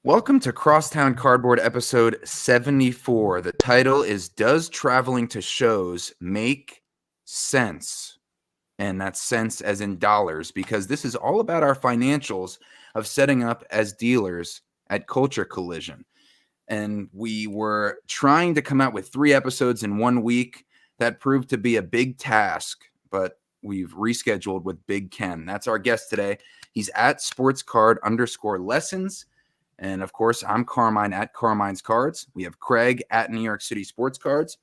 Welcome to Crosstown Cardboard episode 74. The title is Does Traveling to Shows Make Sense? And that's sense as in dollars, because this is all about our financials of setting up as dealers at Culture Collision. And we were trying to come out with 3 episodes in 1 week. That proved to be a big task, but we've rescheduled with Big Ken. That's our guest today. He's at sportscard_lessons. And of course, I'm Carmine at Carmine's Cards. We have Craig at New York City Sports Cards.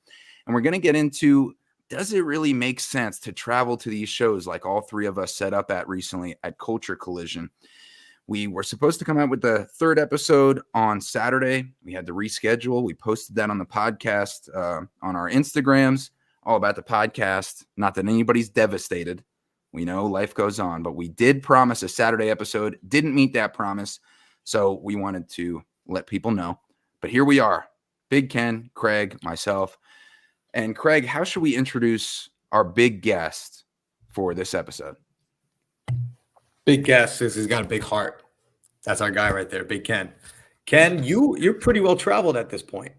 And we're going to get into, does it really make sense to travel to these shows like all 3 of us set up at recently at Culture Collision? We were supposed to come out with the 3rd episode on Saturday. We had to reschedule. We posted that on the podcast, on our Instagrams, all about the podcast. Not that anybody's devastated. We know life goes on, but we did promise a Saturday episode. Didn't meet that promise. So we wanted to let people know. But here we are, Big Ken, Craig, myself. And Craig, how should we introduce our big guest for this episode? Big guest is he's got a big heart. That's our guy right there, Big Ken. Ken, you're pretty well traveled at this point,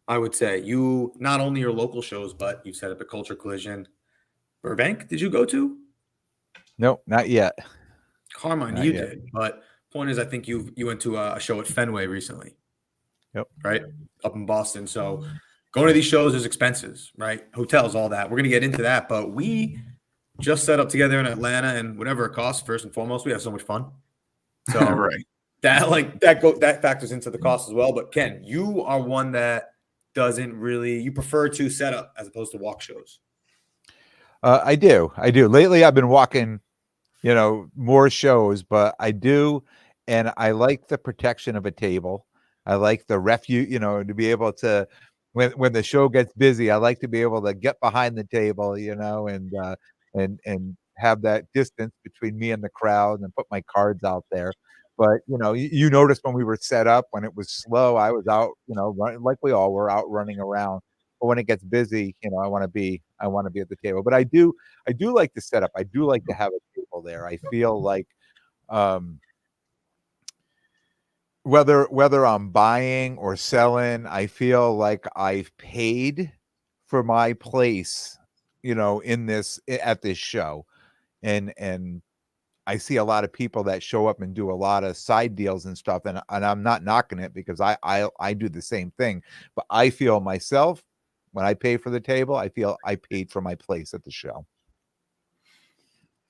I would say. You not only your local shows, but you set up a Culture Collision. Burbank, did you go to? Nope, not yet. Carmine, Not you yet. did. But point is, I think you went to a show at Fenway recently. Yep. Right? Up in Boston. So going to these shows is expenses, right? Hotels, all that. We're going to get into that. But we just set up together in Atlanta, and whatever it costs, first and foremost, we have so much fun. So Right. that factors into the cost as well. But Ken, you are one that you prefer to set up as opposed to walk shows. I do. Lately, I've been walking, more shows, but I do, and I like the protection of a table. I like the refuge, to be able to, when the show gets busy, I like to be able to get behind the table, and have that distance between me and the crowd, and put my cards out there. But you noticed when we were set up, when it was slow, I was out, like we all were out running around. But when it gets busy, I want to be at the table. But I do like the setup. I do like to have a table there. I feel like whether I'm buying or selling, I feel like I've paid for my place, at this show. And I see a lot of people that show up and do a lot of side deals and stuff, and I'm not knocking it, because I do the same thing. But I feel myself, when I pay for the table, I feel I paid for my place at the show.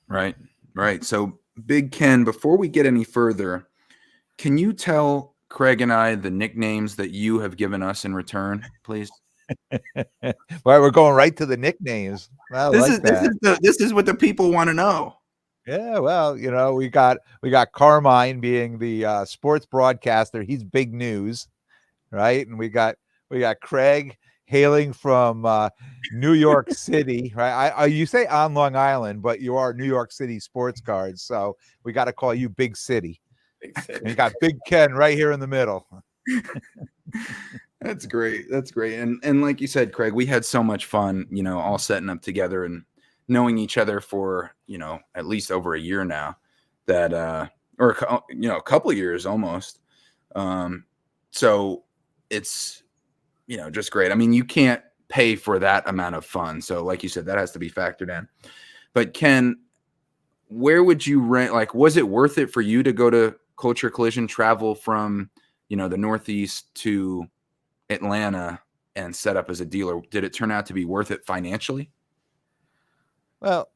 Right. So, Big Ken, before we get any further, can you tell Craig and I the nicknames that you have given us in return, please? Well, we're going right to the nicknames. This is what the people want to know. Yeah, well, we got Carmine being the sports broadcaster. He's big news, right? And we got Craig hailing from New York City, right? You say on Long Island, but you are New York City Sports Cards, so we got to call you Big City. And you got Big Ken right here in the middle. That's great. And like you said, Craig, we had so much fun, all setting up together and knowing each other for, at least over a year now, that or a couple of years almost. So it's just great. I mean, you can't pay for that amount of fun. So like you said, that has to be factored in. But Ken, where would you rent? Like, was it worth it for you to go to Culture Collision, travel from, the Northeast to Atlanta and set up as a dealer? Did it turn out to be worth it financially? Well,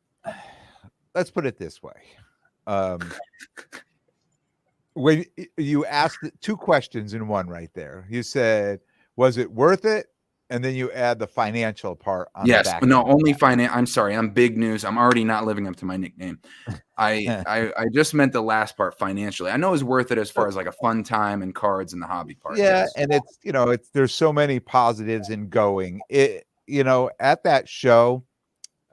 let's put it this way. When you asked 2 questions in one right there, you said, was it worth it? And then you add the financial part on yes, the back. No, only finance. I'm sorry, I'm big news. I'm already not living up to my nickname. I just meant the last part, financially. I know it's worth it as far as like a fun time and cards and the hobby part. Yeah, yes. and it's there's so many positives in going. At that show,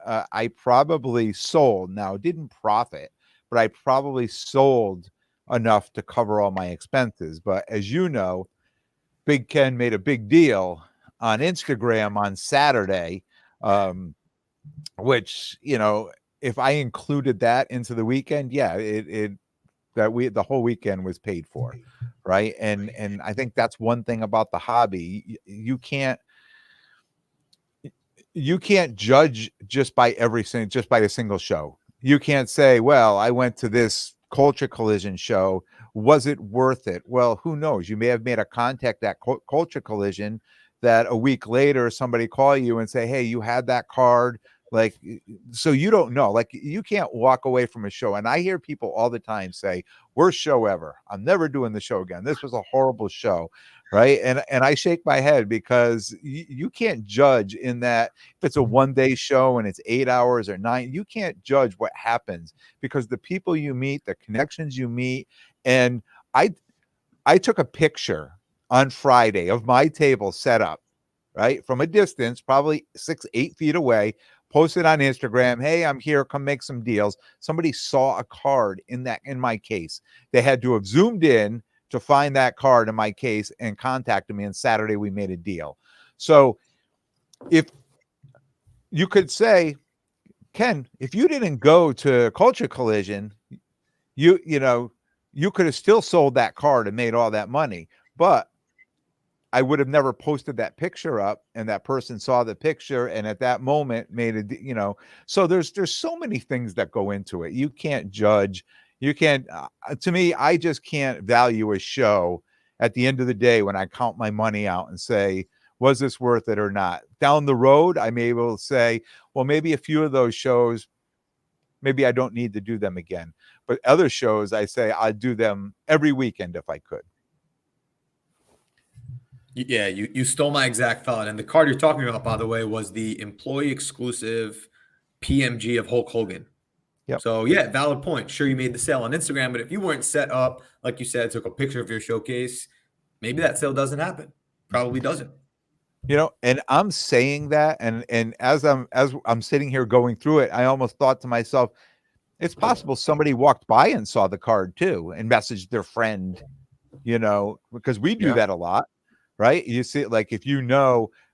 I probably sold. Now, didn't profit, but I probably sold enough to cover all my expenses. But as you know, Big Ken made a big deal on Instagram on Saturday, which, if I included that into the weekend, yeah, it that the whole weekend was paid for, right? And I think that's one thing about the hobby. You can't judge just by just by a single show. You can't say, well, I went to this Culture Collision show. Was it worth it? Well, who knows? You may have made a contact at Culture Collision that a week later somebody call you and say, hey, you had that card. Like, so you don't know. Like, you can't walk away from a show. And I hear people all the time say, worst show ever. I'm never doing the show again. This was a horrible show. Right. And I shake my head because you can't judge in that if it's a 1-day show and it's 8 hours or 9, you can't judge what happens because the people you meet, the connections you meet. And I took a picture on Friday of my table set up, right, from a distance, probably 6-8 feet away, posted on Instagram. Hey, I'm here. Come make some deals. Somebody saw a card in my case. They had to have zoomed in to find that card in my case and contacted me. And Saturday we made a deal. So if you could say, Ken, if you didn't go to Culture Collision, you could have still sold that card and made all that money, but I would have never posted that picture up, and that person saw the picture and at that moment made so there's so many things that go into it. You can't judge. You can't, to me, I just can't value a show at the end of the day when I count my money out and say, was this worth it or not? Down the road, I may be able to say, well, maybe a few of those shows, maybe I don't need to do them again. But other shows, I say I'd do them every weekend if I could. Yeah, you stole my exact thought. And the card you're talking about, by the way, was the employee exclusive PMG of Hulk Hogan. Yep. So, yeah, valid point. Sure, you made the sale on Instagram, but if you weren't set up, like you said, took a picture of your showcase, maybe that sale doesn't happen. Probably doesn't. And I'm saying that, and as I'm sitting here going through it, I almost thought to myself, it's possible somebody walked by and saw the card too and messaged their friend, because we do that a lot, right? You see, like if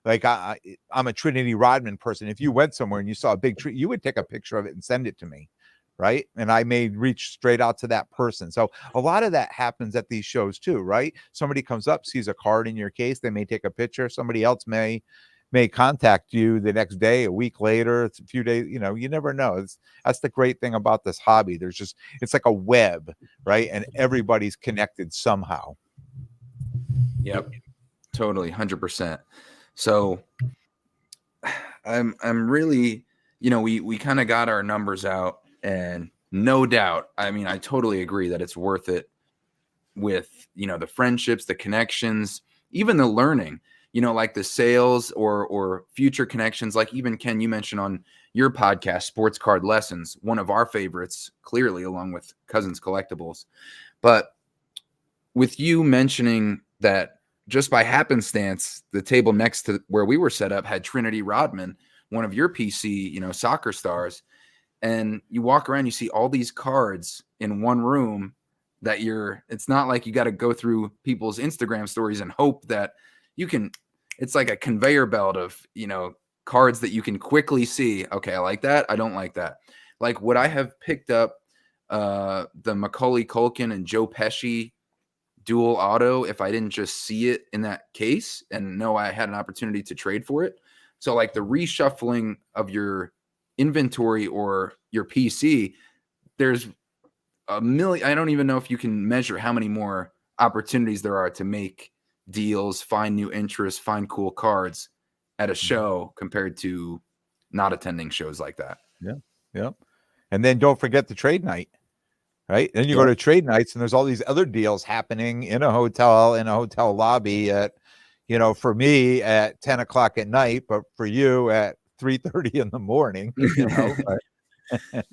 like I'm a Trinity Rodman person. If you went somewhere and you saw a big tree, you would take a picture of it and send it to me, right? And I may reach straight out to that person. So a lot of that happens at these shows too, right? Somebody comes up, sees a card in your case, they may take a picture. Somebody else may contact you the next day, a week later, it's a few days, you never know. That's the great thing about this hobby. It's like a web, right? And everybody's connected somehow. Yep. Totally. 100%. So I'm really, we kind of got our numbers out, and no doubt, I mean, I totally agree that it's worth it with, the friendships, the connections, even the learning, like the sales or future connections. Like even Ken, you mentioned on your podcast, Sports Card Lessons, one of our favorites, clearly, along with Cousins Collectibles. But with you mentioning that just by happenstance, the table next to where we were set up had Trinity Rodman, one of your PC, soccer stars. And you walk around, you see all these cards in one room that it's not like you got to go through people's Instagram stories and hope that it's like a conveyor belt of, cards that you can quickly see. Okay, I like that. I don't like that. Like, would I have picked up the Macaulay Culkin and Joe Pesci dual auto if I didn't just see it in that case and know I had an opportunity to trade for it? So like the reshuffling of your inventory or your PC, there's a million. I don't even know if you can measure how many more opportunities there are to make deals, find new interests, find cool cards at a show compared to not attending shows like that. Yeah. And then don't forget the trade night. Right. Then you go to trade nights and there's all these other deals happening in a hotel lobby at, for me at 10 o'clock at night, but for you at 3:30 in the morning,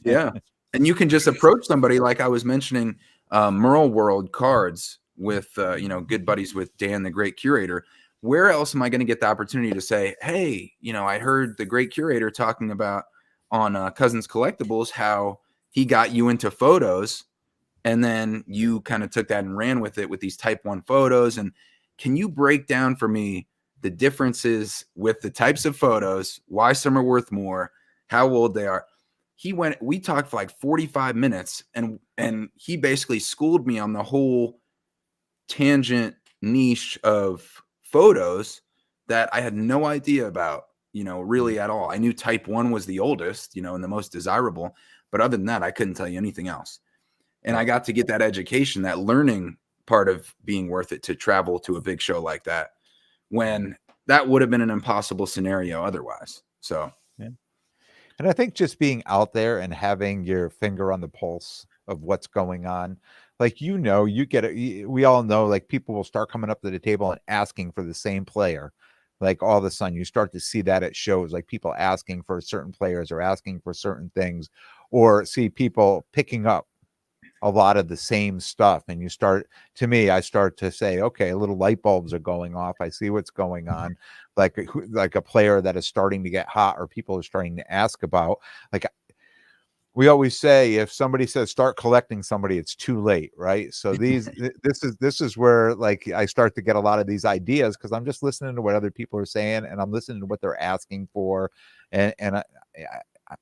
Yeah. And you can just approach somebody like I was mentioning, Merle World Cards with, good buddies with Dan, the great curator. Where else am I going to get the opportunity to say, hey, I heard the great curator talking about on Cousins Collectibles how he got you into photos, and then you kind of took that and ran with it with these type 1 photos. And can you break down for me the differences with the types of photos, why some are worth more, how old they are? we talked for like 45 minutes and he basically schooled me on the whole tangent niche of photos that I had no idea about, really at all. I knew type 1 was the oldest, and the most desirable, but other than that, I couldn't tell you anything else. And I got to get that education, that learning part of being worth it to travel to a big show like that, when that would have been an impossible scenario otherwise. So, yeah. And I think just being out there and having your finger on the pulse of what's going on, like, you get it. We all know, like, people will start coming up to the table and asking for the same player. Like, all of a sudden you start to see that at shows, like people asking for certain players or asking for certain things, or see people picking up a lot of the same stuff. And I start to say, okay, little light bulbs are going off. I see what's going on. Like a player that is starting to get hot, or people are starting to ask about. Like, we always say, if somebody says start collecting somebody, it's too late, right? So this is where, like, I start to get a lot of these ideas, because I'm just listening to what other people are saying, and I'm listening to what they're asking for, and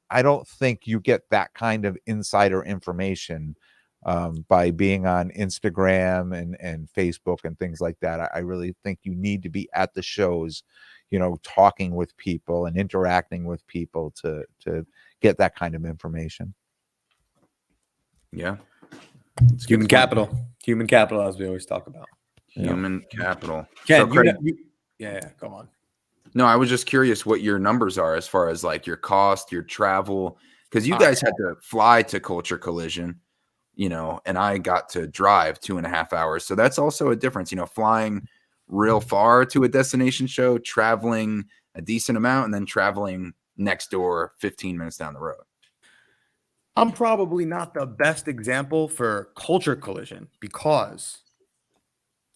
I don't think you get that kind of insider information by being on Instagram and Facebook and things like that. I really think you need to be at the shows, talking with people and interacting with people to get that kind of information. Yeah. Human capital, as we always talk about. Human capital. Ken, So, Craig, yeah, go on. no, I was just curious what your numbers are as far as like your cost, your travel, because you guys had to fly to Culture Collision, and I got to drive 2.5 hours. So that's also a difference, flying real far to a destination show, traveling a decent amount, and then traveling next door 15 minutes down the road. I'm probably not the best example for Culture Collision, because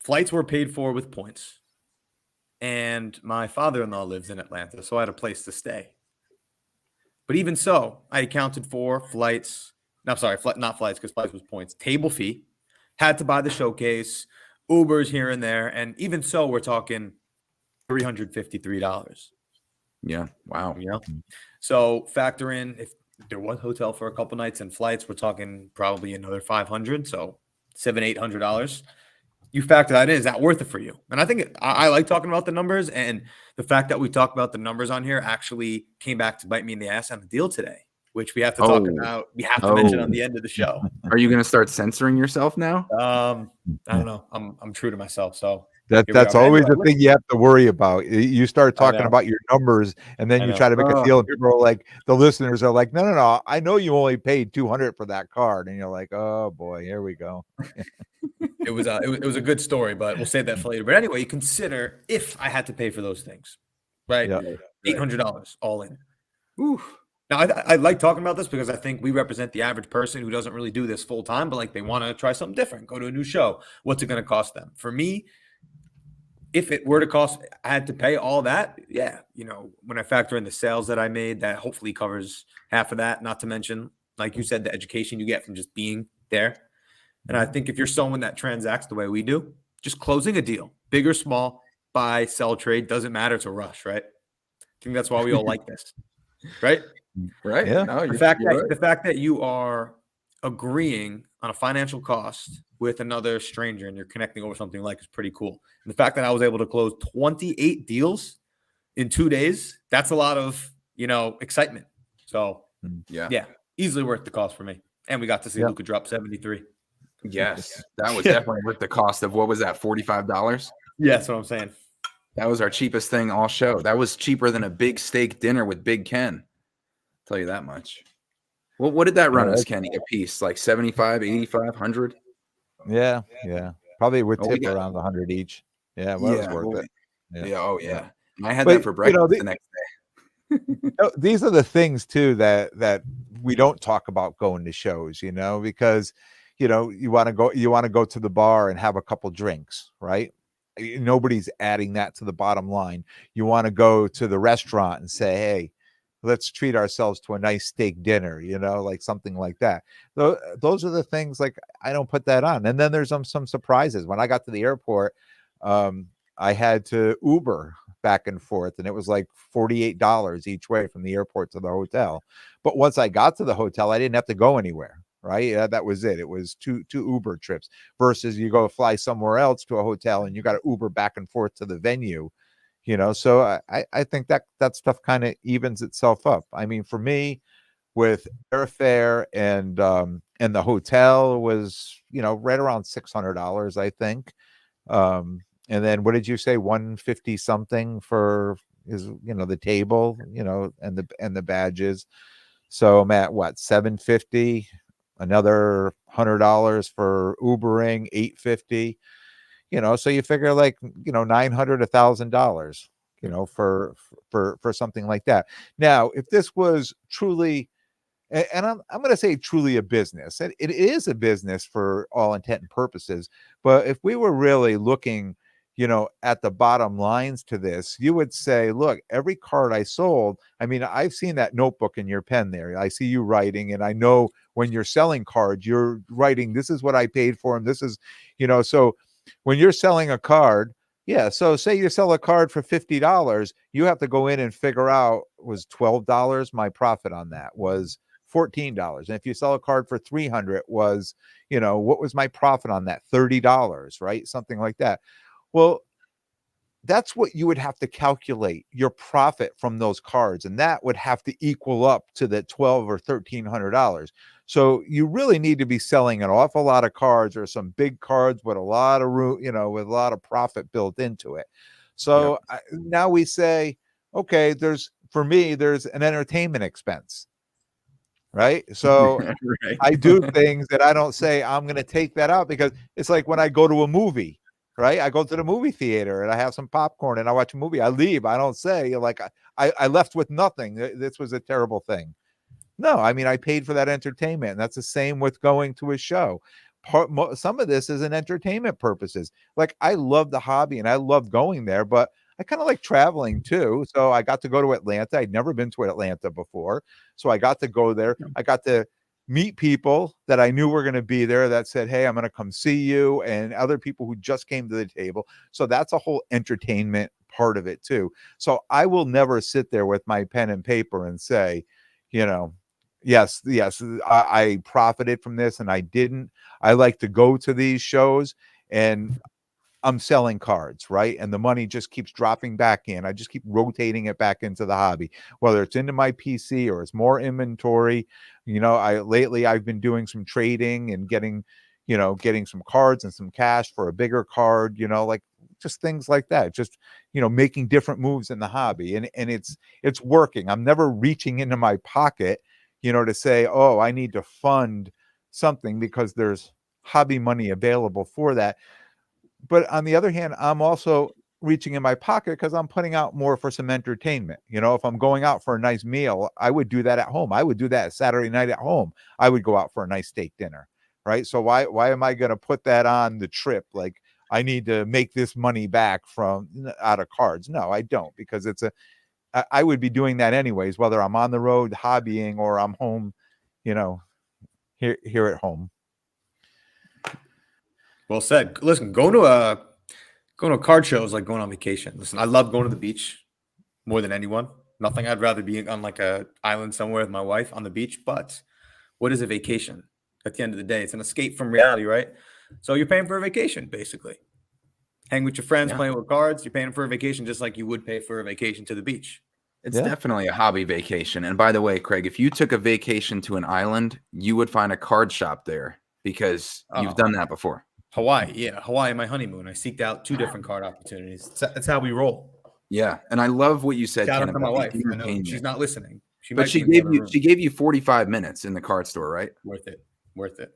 flights were paid for with points. And my father-in-law lives in Atlanta, so I had a place to stay. But even so, I accounted for flights. No, sorry, not flights, because flights was points. Table fee, had to buy the showcase, Ubers here and there, and even so, we're talking $353. Yeah, wow. So factor in, if there was hotel for a couple nights and flights, we're talking probably another $500, so $700-800. You factor that in, is that worth it for you? And I think I like talking about the numbers, and the fact that we talk about the numbers on here actually came back to bite me in the ass on the deal today, which we have to talk about. We have to mention on the end of the show. Are you going to start censoring yourself now? I don't know. I'm true to myself, so that's always the thing you have to worry about. You start talking about your numbers, and then you try to make a deal, and people are like, the listeners are like, no, I know you only paid $200 for that card, and you're like, oh boy, here we go. It was a good story, but we'll save that for later. But anyway, you consider if I had to pay for those things, right? Yeah. $800 all in. Oof. Now, I like talking about this because I think we represent the average person who doesn't really do this full time, but like they want to try something different, go to a new show. What's it going to cost them? For me, if it were to cost, I had to pay all that. Yeah. When I factor in the sales that I made, that hopefully covers half of that. Not to mention, like you said, the education you get from just being there. And I think if you're someone that transacts the way we do, just closing a deal, big or small, buy, sell, trade, doesn't matter. It's a rush, right? I think that's why we all like this, right? Right. Yeah. No, The fact that you are agreeing on a financial cost with another stranger and you're connecting over something like is pretty cool. And the fact that I was able to close 28 deals in 2 days, that's a lot of, excitement. So yeah, easily worth the cost for me. And we got to see Luka drop 73. Yes, that was definitely worth the cost of, what was that, $45? Yeah, that's what I'm saying. That was our cheapest thing all show. That was cheaper than a big steak dinner with Big Ken. I'll tell you that much. Well, what did that run us, Kenny, a piece? Like 75, 85, 100? Yeah. Probably with tip around 100 each. Yeah, well, it was worth it. Yeah. And I had that for breakfast the next day. These are the things too that we don't talk about going to shows, because you want to go to the bar and have a couple drinks, right? Nobody's adding that to the bottom line. You want to go to the restaurant and say, hey, let's treat ourselves to a nice steak dinner, like something like that. Those are the things, like, I don't put that on. And then there's some surprises. When I got to the airport, I had to Uber back and forth, and it was like $48 each way from the airport to the hotel. But once I got to the hotel, I didn't have to go anywhere. Right. That was it. It was two Uber trips versus you go fly somewhere else to a hotel and you got to Uber back and forth to the venue, So I think that stuff kind of evens itself up. I mean, for me, with airfare and the hotel was, right around $600, I think. And then what did you say? 150 something for the table, and the badges. So I'm at what, 750, another $100 for Ubering, 850, so you figure like, 900, $1,000, for something like that. Now, if this was truly, and I'm going to say truly a business, and it is a business for all intent and purposes, but if we were really looking, at the bottom lines to this, you would say, look, every card I sold, I mean, I've seen that notebook in your pen there. I see you writing, and I know when you're selling cards, you're writing, this is what I paid for them. This is, so when you're selling a card, yeah. So say you sell a card for $50, you have to go in and figure out, was $12 my profit on that, was $14. And if you sell a card for 300, was, what was my profit on that? $30, right? Something like that. Well, that's what you would have to calculate your profit from those cards, and that would have to equal up to the $1,200 or $1,300. So you really need to be selling an awful lot of cards, or some big cards with a lot of room, with a lot of profit built into it. So now we say, okay, for me, there's an entertainment expense, right? So Right. I do things that I don't say I'm going to take that out, because it's like when I go to a movie, right? I go to the movie theater and I have some popcorn and I watch a movie. I leave. I don't say like I left with nothing. This was a terrible thing. No, I mean, I paid for that entertainment. And that's the same with going to a show. Some of this is in entertainment purposes. Like, I love the hobby and I love going there, but I kind of like traveling too. So I got to go to Atlanta. I'd never been to Atlanta before. So I got to go there. I got to meet people that I knew were going to be there that said, hey, I'm going to come see you, and other people who just came to the table. So that's a whole entertainment part of it too. So I will never sit there with my pen and paper and say, yes, I profited from this and I didn't. I like to go to these shows and I'm selling cards, right? And the money just keeps dropping back in. I just keep rotating it back into the hobby, whether it's into my PC or it's more inventory. Lately I've been doing some trading and getting some cards and some cash for a bigger card, like just things like that. Just, making different moves in the hobby. And it's working. I'm never reaching into my pocket, to say, oh, I need to fund something because there's hobby money available for that. But on the other hand, I'm also reaching in my pocket because I'm putting out more for some entertainment. If I'm going out for a nice meal, I would do that at home. I would do that Saturday night at home. I would go out for a nice steak dinner, right? So why am I going to put that on the trip? Like, I need to make this money back from out of cards. No, I don't, because I would be doing that anyways, whether I'm on the road hobbying or I'm home, here at home. Well said. Listen, going to a card show is like going on vacation. Listen, I love going to the beach more than anyone. Nothing I'd rather be on like a island somewhere with my wife on the beach. But what is a vacation? At the end of the day, it's an escape from reality, right? So you're paying for a vacation, basically. Hang with your friends, playing with cards. You're paying for a vacation just like you would pay for a vacation to the beach. It's definitely a hobby vacation. And by the way, Craig, if you took a vacation to an island, you would find a card shop there, because you've done that before. Hawaii, my honeymoon. I seeked out 2 different card opportunities. That's how we roll. Yeah, and I love what you said, Shout Ken, out to my about wife. the I know she's not listening. But she gave you 45 minutes in the card store, right? Worth it.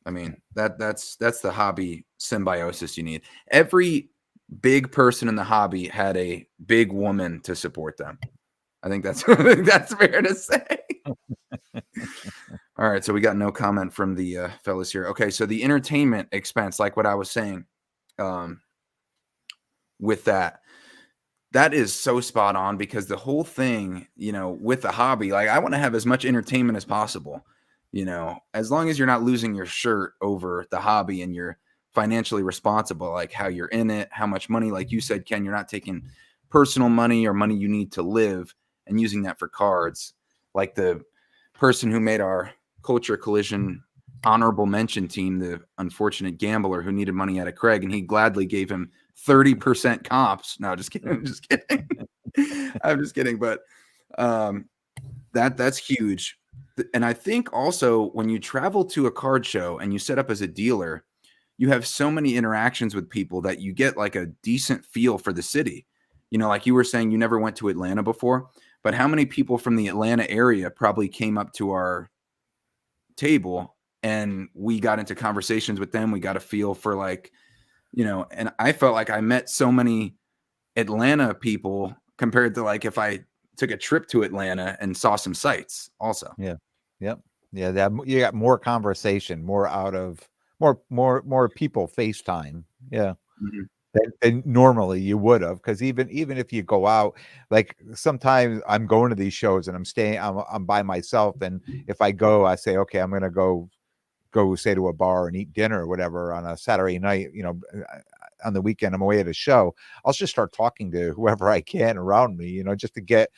I mean, that's the hobby symbiosis you need. Every big person in the hobby had a big woman to support them. I think that's fair to say. All right, so we got no comment from the fellas here. Okay, so the entertainment expense, like what I was saying, with that is so spot on, because the whole thing, with the hobby, like, I want to have as much entertainment as possible, as long as you're not losing your shirt over the hobby and you're financially responsible, like how you're in it, how much money, like you said, Ken, you're not taking personal money or money you need to live and using that for cards. Like the person who made our Culture Collision honorable mention team, the unfortunate gambler who needed money out of Craig, and he gladly gave him 30% comps. No, just kidding. I'm just kidding. I'm just kidding. But that's huge. And I think also when you travel to a card show and you set up as a dealer, you have so many interactions with people that you get like a decent feel for the city. You know, like you were saying, you never went to Atlanta before, but how many people from the Atlanta area probably came up to our table and we got into conversations with them. We got a feel for like, you know, and I felt like I met so many Atlanta people compared to like if I took a trip to Atlanta and saw some sights also. Yeah. Yep. Yeah. That you got more conversation, more out of more people FaceTime. Yeah. Than normally you would have, because even if you go out, like sometimes I'm going to these shows and I'm by myself, and if I go, I say, okay, I'm gonna go say to a bar and eat dinner or whatever on a Saturday night, you know, on the weekend I'm away at a show, I'll just start talking to whoever I can around me, you know, just to get,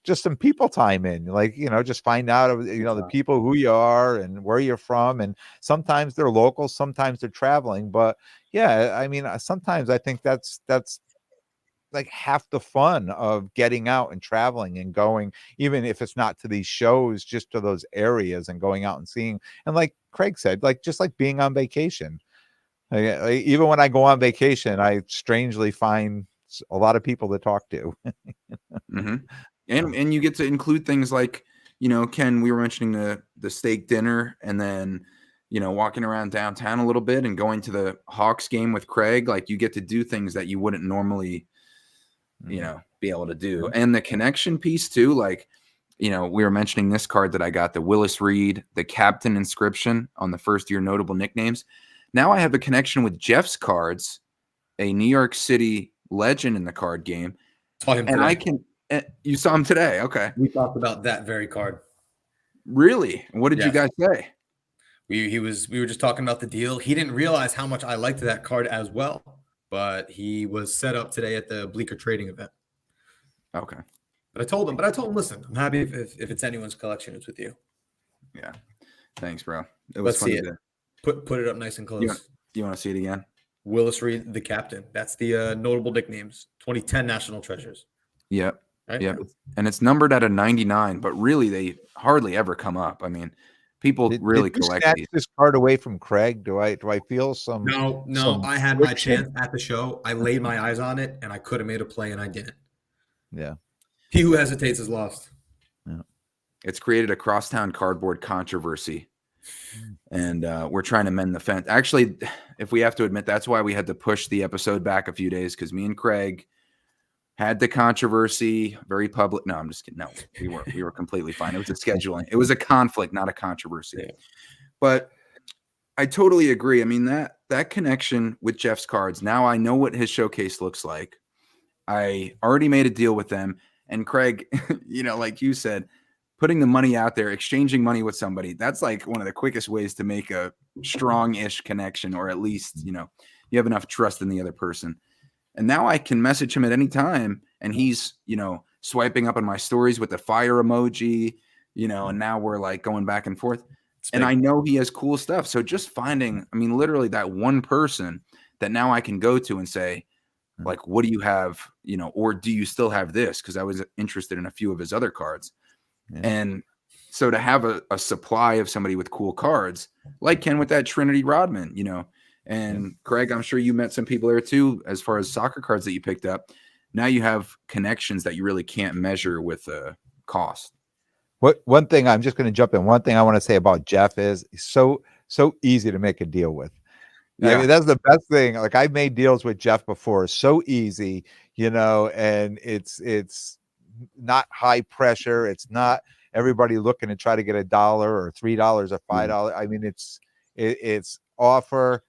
just some people time in, like, just find out, the people, who you are and where you're from. And sometimes they're local, sometimes they're traveling. But yeah, I mean, sometimes I think that's like half the fun of getting out and traveling and going, even if it's not to these shows, just to those areas and going out and seeing. And like Craig said, like, just like being on vacation. Even when I go on vacation, I strangely find a lot of people to talk to. And you get to include things like, Ken, we were mentioning the steak dinner, and then, walking around downtown a little bit and going to the Hawks game with Craig. Like, you get to do things that you wouldn't normally, be able to do. And the connection piece too, like, we were mentioning this card that I got, the Willis Reed, the captain inscription on the first year notable nicknames. Now I have a connection with Jeff's cards, a New York City legend in the card game. Saw him today. You saw him today. Okay. We talked about that very card. Really? What did you guys say? We were just talking about the deal. He didn't realize how much I liked that card as well, but he was set up today at the Bleecker trading event. Okay. But I told him, listen, I'm happy if it's anyone's collection, it's with you. Yeah. Thanks, bro. It was funny. Put it up nice and close. You want to see it again? Willis Reed, the captain. That's the notable nicknames. 2010 National Treasures. Yep. Right? Yep. And it's numbered at a 99, but really they hardly ever come up. I mean, people really collect these. This card away from Craig? Do I feel some? No. I had my chance at the show. I laid my eyes on it, and I could have made a play, and I didn't. Yeah. He who hesitates is lost. Yeah. It's created a crosstown cardboard controversy, and we're trying to mend the fence. Actually, if we have to admit, that's why we had to push the episode back a few days, because me and Craig had the controversy, very public. No, I'm just kidding. No, we were completely fine. It was a scheduling. It was a conflict, not a controversy. Yeah. But I totally agree. I mean, that connection with Jeff's cards, now I know what his showcase looks like. I already made a deal with them. And Craig, like you said, putting the money out there, exchanging money with somebody, that's like one of the quickest ways to make a strong-ish connection, or at least, you have enough trust in the other person. And now I can message him at any time, and he's, swiping up on my stories with the fire emoji, and now we're like going back and forth. And I know he has cool stuff. So just finding, I mean, literally that one person that now I can go to and say, like, what do you have, or do you still have this? Because I was interested in a few of his other cards. Yeah. And so to have a supply of somebody with cool cards, like Ken with that Trinity Rodman, and Craig, I'm sure you met some people there too, as far as soccer cards that you picked up. Now you have connections that you really can't measure with cost. One thing I'm just going to jump in. One thing I want to say about Jeff is so easy to make a deal with. Yeah. I mean, that's the best thing. Like, I've made deals with Jeff before. So easy, and it's not high pressure. It's not everybody looking to try to get $1 or $3 or $5. I mean, it's offer,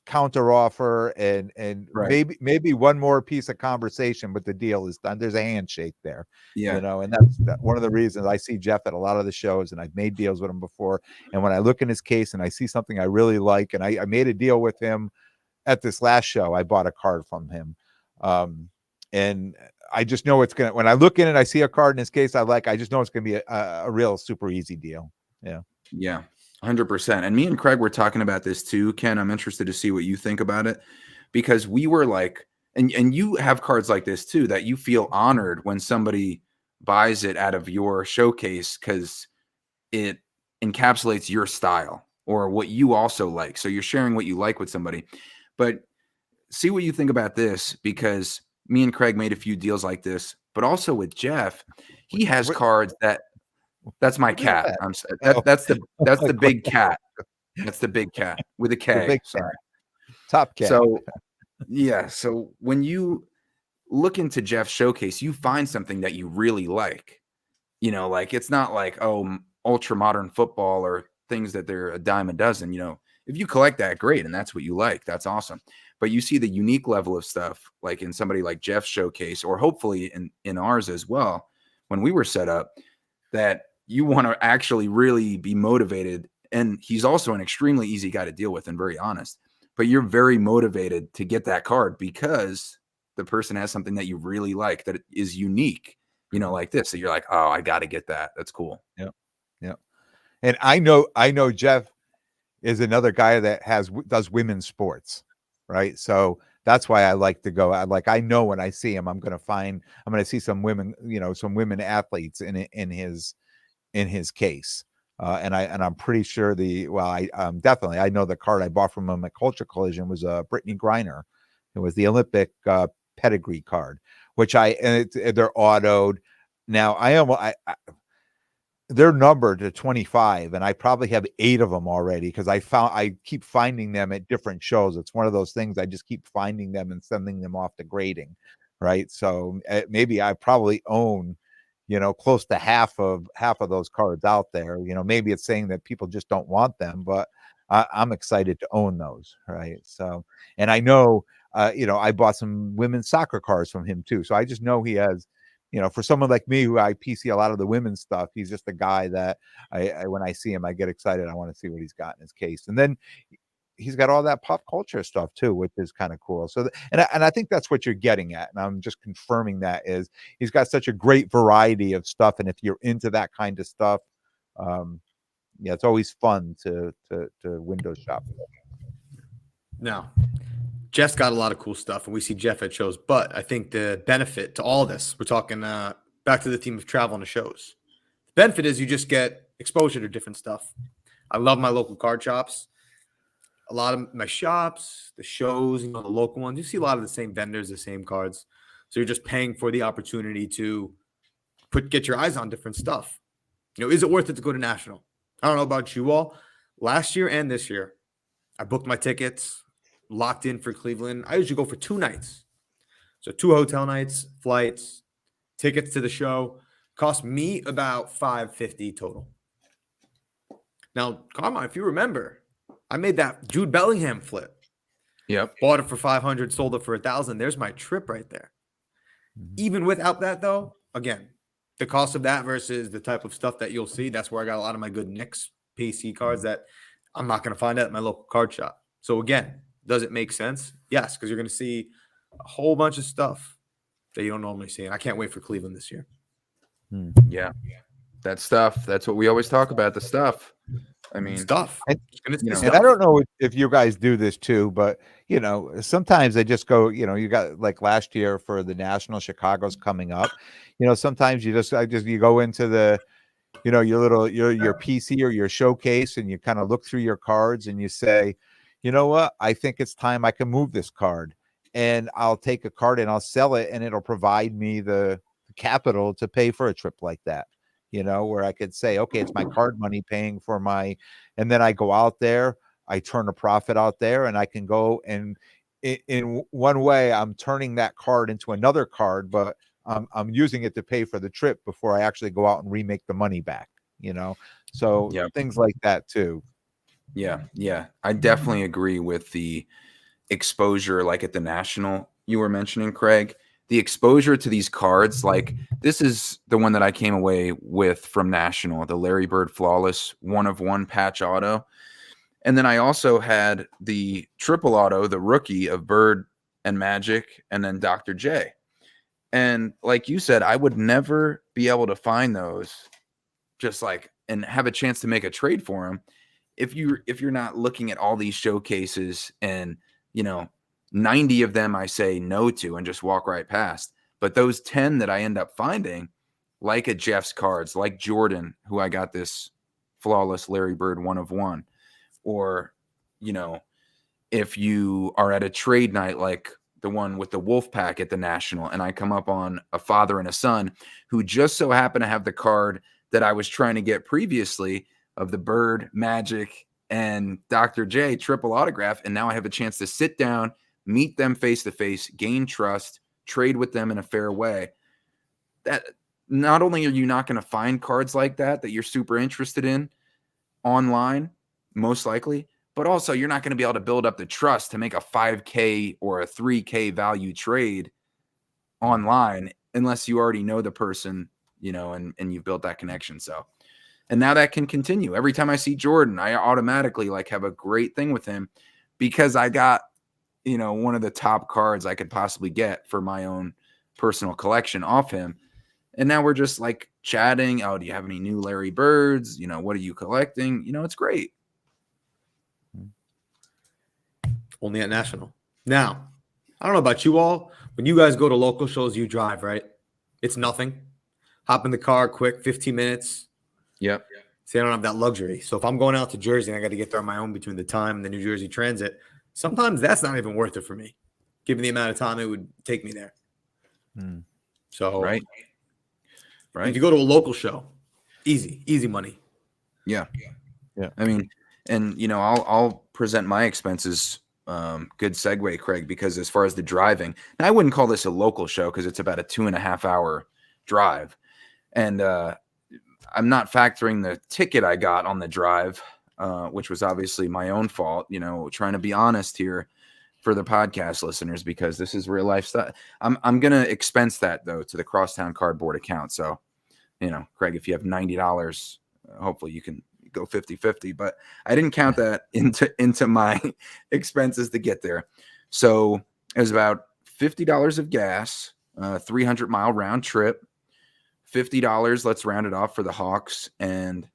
counter offer, and right. maybe one more piece of conversation, but the deal is done. There's a handshake there, and that's one of the reasons I see Jeff at a lot of the shows, and I've made deals with him before. And when I look in his case and I see something I really like, and I made a deal with him at this last show, I bought a card from him. And I just know it's gonna, when I look in it, I see a card in his case I just know it's gonna be a real super easy deal. Yeah. Yeah, 100%. And me and Craig were talking about this too, Ken. I'm interested to see what you think about it, because we were like, and you have cards like this too, that you feel honored when somebody buys it out of your showcase because it encapsulates your style or what you also like. So you're sharing what you like with somebody. But see what you think about this, because me and Craig made a few deals like this, but also with Jeff, he has What- cards that's my what is cat. that? I'm s- Oh, that's the like, big cat. That's the big cat with a the K. big Sorry. cat, top cat. So yeah, so when you look into Jeff's showcase, you find something that you really like. Like it's not like, ultra modern football or things that they're a dime a dozen. If you collect that, great, and that's what you like, that's awesome. But you see the unique level of stuff, like in somebody like Jeff's showcase, or hopefully in ours as well, when we were set up, that you want to actually really be motivated. And he's also an extremely easy guy to deal with and very honest. But you're very motivated to get that card because the person has something that you really like that is unique, like this. So you're like, oh, I got to get that. That's cool. Yeah. Yeah. And I know Jeff is another guy that does women's sports, right? So that's why I like to go. I know when I see him, I'm going to see some women, some women athletes in his case. And I'm pretty sure definitely, I know the card I bought from him at Culture Collision was Brittany Griner. It was the Olympic pedigree card, and they're autoed. Now they're numbered to 25, and I probably have 8 of them already because I keep finding them at different shows. It's one of those things, I just keep finding them and sending them off to grading, right? So maybe I probably own, close to half of those cards out there. Maybe it's saying that people just don't want them, but I'm excited to own those, right? So, and I know, I bought some women's soccer cards from him too. So I just know he has, for someone like me who I PC a lot of the women's stuff, he's just a guy that when I see him, I get excited. I want to see what he's got in his case. And then he's got all that pop culture stuff too, which is kind of cool. So, and I think that's what you're getting at. And I'm just confirming that is he's got such a great variety of stuff. And if you're into that kind of stuff, yeah, it's always fun to window shop. Now, Jeff's got a lot of cool stuff, and we see Jeff at shows. But I think the benefit to all this, we're talking back to the theme of travel and the shows. The benefit is you just get exposure to different stuff. I love my local card shops. A lot of my shops, the shows, the local ones, you see a lot of the same vendors, the same cards. So you're just paying for the opportunity to get your eyes on different stuff. Is it worth it to go to national? I don't know about you all. Last year and this year, I booked my tickets, locked in for Cleveland. I usually go for 2 nights. So 2 hotel nights, flights, tickets to the show. Cost me about $550 total. Now, Carmine, if you remember, I made that Jude Bellingham flip. Yep. Bought it for 500, sold it for 1,000. There's my trip right there. Even without that, though, again, the cost of that versus the type of stuff that you'll see, that's where I got a lot of my good Knicks PC cards that I'm not going to find at my local card shop. So again, does it make sense? Yes, because you're going to see a whole bunch of stuff that you don't normally see. And I can't wait for Cleveland this year. Yeah. That stuff. That's what we always talk about, the stuff. I mean, Stuff. And, Stuff. and I don't know if you guys do this too, but sometimes they just go, you got like last year for the national, Chicago's coming up. Sometimes you go into the, your PC or your showcase, and you kind of look through your cards and you say, you know what, I think it's time I can move this card, and I'll take a card and I'll sell it, and it'll provide me the capital to pay for a trip like that. Where I could say, okay, it's my card money paying for and then I go out there, I turn a profit out there, and I can go and in one way, I'm turning that card into another card, but I'm using it to pay for the trip before I actually go out and remake the money back, so Yep. things like that too. Yeah. I definitely agree with the exposure, like at the national you were mentioning, Craig. The exposure to these cards, like this is the one that I came away with from national, the Larry Bird Flawless 1/1 patch auto. And then I also had the triple auto, the rookie of Bird and Magic, and then Dr. J. And like you said, I would never be able to find those just like and have a chance to make a trade for them if you're not looking at all these showcases and 90 of them I say no to and just walk right past. But those 10 that I end up finding, like a Jeff's Cards, like Jordan, who I got this flawless Larry Bird 1/1, or if you are at a trade night like the one with the Wolf Pack at the National, and I come up on a father and a son who just so happen to have the card that I was trying to get previously of the Bird, Magic, and Dr. J triple autograph, and now I have a chance to sit down, meet them face to face, gain trust, trade with them in a fair way. That not only are you not going to find cards like that you're super interested in online, most likely, but also you're not going to be able to build up the trust to make a 5K or a 3K value trade online unless you already know the person, and you've built that connection. So, and now that can continue. Every time I see Jordan, I automatically have a great thing with him because I got, one of the top cards I could possibly get for my own personal collection off him. And now we're just chatting. Oh, do you have any new Larry Birds? What are you collecting? It's great. Only at National. Now, I don't know about you all. When you guys go to local shows, you drive, right? It's nothing. Hop in the car, quick, 15 minutes. Yep. See, I don't have that luxury. So if I'm going out to Jersey and I got to get there on my own between the time and the New Jersey Transit, sometimes that's not even worth it for me, given the amount of time it would take me there. So right. If you go to a local show, easy money. Yeah. I mean, and I'll present my expenses. Good segue, Craig, because as far as the driving, now I wouldn't call this a local show because it's about a 2.5 hour drive. And I'm not factoring the ticket I got on the drive, which was obviously my own fault, trying to be honest here for the podcast listeners, because this is real life stuff. I'm going to expense that though to the Crosstown Cardboard account. So, Craig, if you have $90, hopefully you can go 50-50, but I didn't count that into my expenses to get there. So it was about $50 of gas, 300-mile round trip, $50, let's round it off, for the Hawks and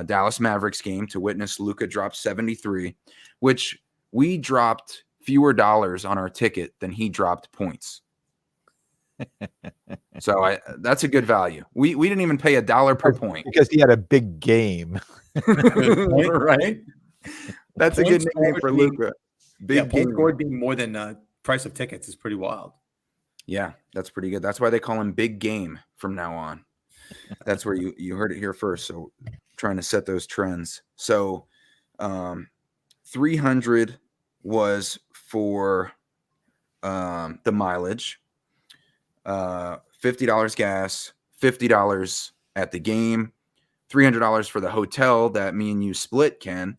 Dallas Mavericks game to witness Luka drop 73, which we dropped fewer dollars on our ticket than he dropped points. So that's a good value. We didn't even pay $1 per point because he had a big game. Right? That's Points a good nickname for Luka. Big game. Point scored being more than price of tickets is pretty wild. Yeah, that's pretty good. That's why they call him Big Game from now on. That's where you heard it here first. So trying to set those trends. So 300 was for the mileage, $50 gas, $50 at the game, $300 for the hotel that me and you split, Ken.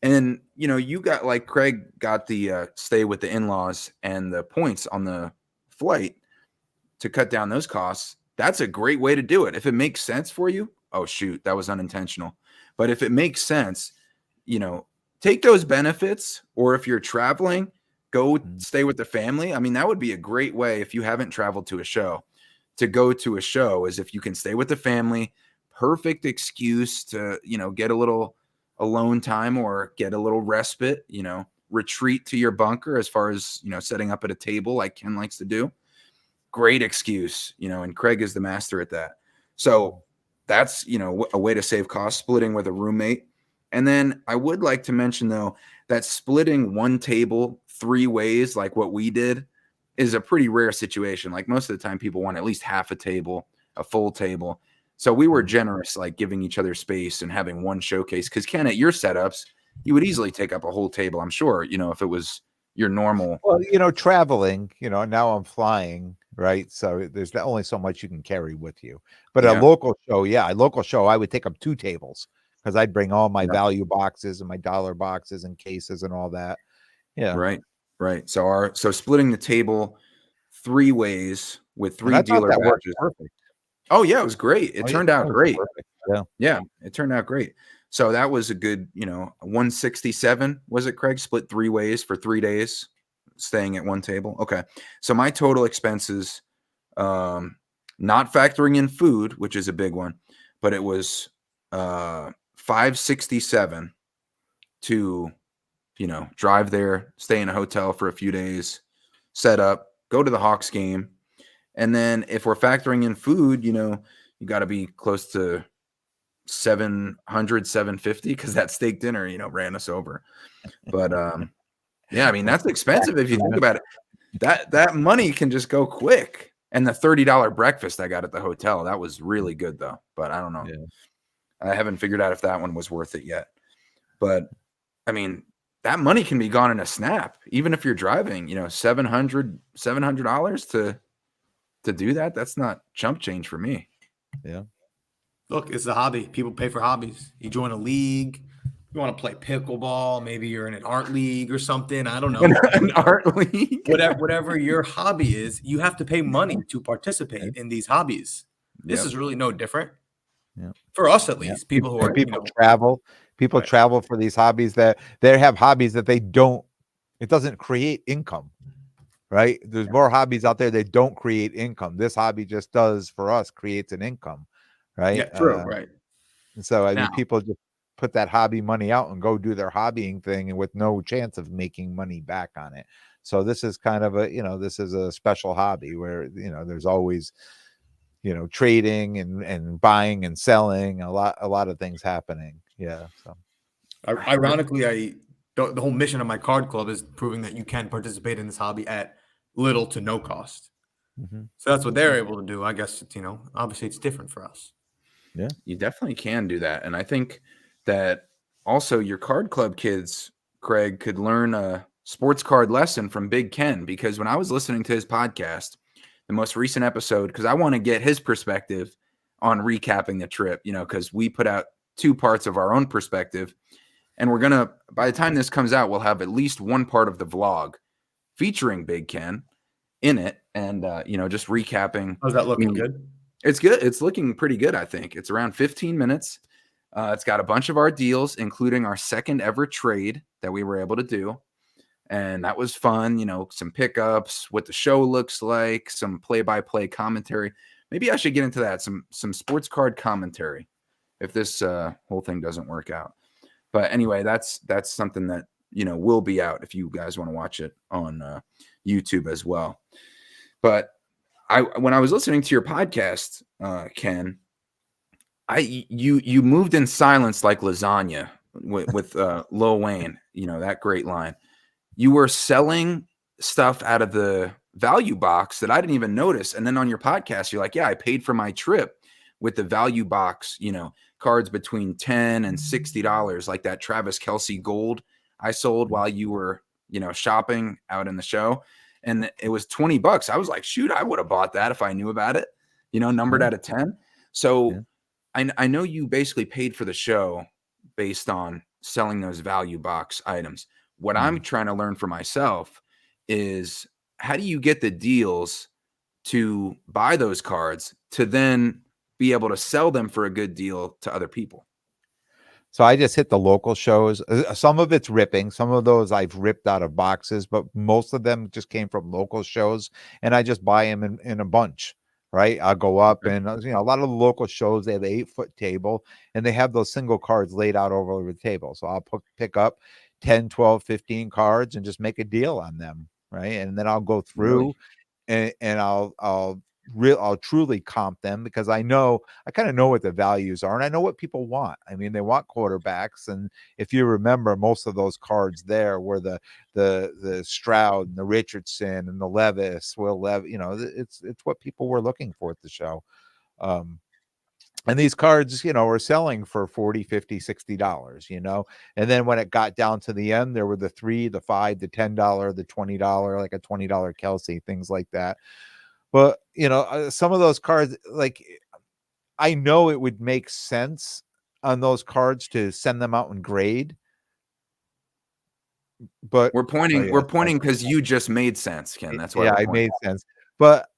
And you got, like Craig got the stay with the in-laws and the points on the flight to cut down those costs. That's a great way to do it. If it makes sense for you, oh shoot, that was unintentional. But if it makes sense, take those benefits, or if you're traveling, go stay with the family. I mean, that would be a great way, if you haven't traveled to a show, to go to a show, is if you can stay with the family. Perfect excuse to, get a little alone time or get a little respite, retreat to your bunker as far as, setting up at a table like Ken likes to do. Great excuse, and Craig is the master at that. So that's, a way to save costs, splitting with a roommate. And then I would like to mention, though, that splitting one table 3 ways, like what we did, is a pretty rare situation. Like most of the time, people want at least half a table, a full table. So we were generous, like giving each other space and having one showcase. Because Ken, at your setups, you would easily take up a whole table, I'm sure, if it was your normal. Well, traveling, now I'm flying, right? So there's only so much you can carry with you. But Yeah. a local show, I would take up 2 tables because I'd bring all my value boxes and my dollar boxes and cases and all that. Yeah. Right. So splitting the table 3 ways with 3 dealer that worked badges. perfect. Oh yeah, it was great. It turned out great. Yeah, it turned out great. So that was a good, 167, was it, Craig? Split 3 ways for 3 days, staying at one table. Okay. So my total expenses, not factoring in food, which is a big one, but it was 567 to, drive there, stay in a hotel for a few days, set up, go to the Hawks game. And then if we're factoring in food, you got to be close to 700, 750, because that steak dinner, ran us over. But yeah, I mean, that's expensive if you think about it. That money can just go quick. And the $30 breakfast I got at the hotel, that was really good though. But I don't know. Yeah. I haven't figured out if that one was worth it yet. But I mean, that money can be gone in a snap, even if you're driving, $700 to do that. That's not chump change for me. Yeah. Look, it's a hobby. People pay for hobbies. You join a league. You want to play pickleball. Maybe you're in an art league or something. I don't know. An art league. Whatever your hobby is, you have to pay money to participate in these hobbies. This is really no different. Yeah. For us, at least, people who are travel. People Right. travel for these hobbies that they have hobbies that it doesn't create income, right? There's more hobbies out there that don't create income. This hobby just does for us, creates an income, right? Yeah, true, right. And so, I mean, Now- people just put that hobby money out and go do their hobbying thing, and with no chance of making money back on it. So this is kind of this is a special hobby where, there's always, trading and buying and selling, a lot of things happening. Yeah. So Ironically, the whole mission of my card club is proving that you can participate in this hobby at little to no cost. Mhm. So that's what they're able to do. I guess it's, obviously it's different for us. Yeah, you definitely can do that. And I think that also your card club kids, Craig, could learn a sports card lesson from Big Ken, because when I was listening to his podcast, the most recent episode, because I want to get his perspective on recapping the trip, because we put out 2 parts of our own perspective. And we're going to, by the time this comes out, we'll have at least one part of the vlog featuring Big Ken in it. And, just recapping. How's that looking? Good? It's good. It's looking pretty good, I think. It's around 15 minutes. It's got a bunch of our deals, including our second ever trade that we were able to do. And that was fun, some pickups, what the show looks like, some play-by-play commentary. Maybe I should get into that, some sports card commentary if this whole thing doesn't work out. But anyway, that's something that, will be out if you guys want to watch it on YouTube as well. But when I was listening to your podcast, Ken, you moved in silence like lasagna with Lil Wayne, that great line. You were selling stuff out of the value box that I didn't even notice. And then on your podcast, you're like, yeah, I paid for my trip with the value box, cards between $10 and $60, like that Travis Kelce gold I sold while you were, shopping out in the show. And it was $20. I was like, shoot, I would have bought that if I knew about it, numbered out of 10. So I know you basically paid for the show based on selling those value box items. What I'm trying to learn for myself is, how do you get the deals to buy those cards to then be able to sell them for a good deal to other people? So I just hit the local shows. Some of it's ripping. Some of those I've ripped out of boxes, but most of them just came from local shows, and I just buy them in a bunch, right? I'll go up and, a lot of the local shows, they have an 8-foot table, and they have those single cards laid out over the table. So I'll pick up 10, 12, 15 cards and just make a deal on them, right? And then I'll go through and I'll truly comp them, because I kind of know what the values are, and I know what people want. I mean, they want quarterbacks, and if you remember, most of those cards there were the Stroud and the Richardson and the Levis, Will Levis. It's what people were looking for at the show. And these cards, are selling for $40, $50, $60, and then when it got down to the end, there were the $3, the $5, the $10, the $20, like a $20 Kelce, things like that. But, some of those cards, like, I know it would make sense on those cards to send them out and grade. But we're pointing because you just made sense, Ken. That's why. Yeah, I made sense. But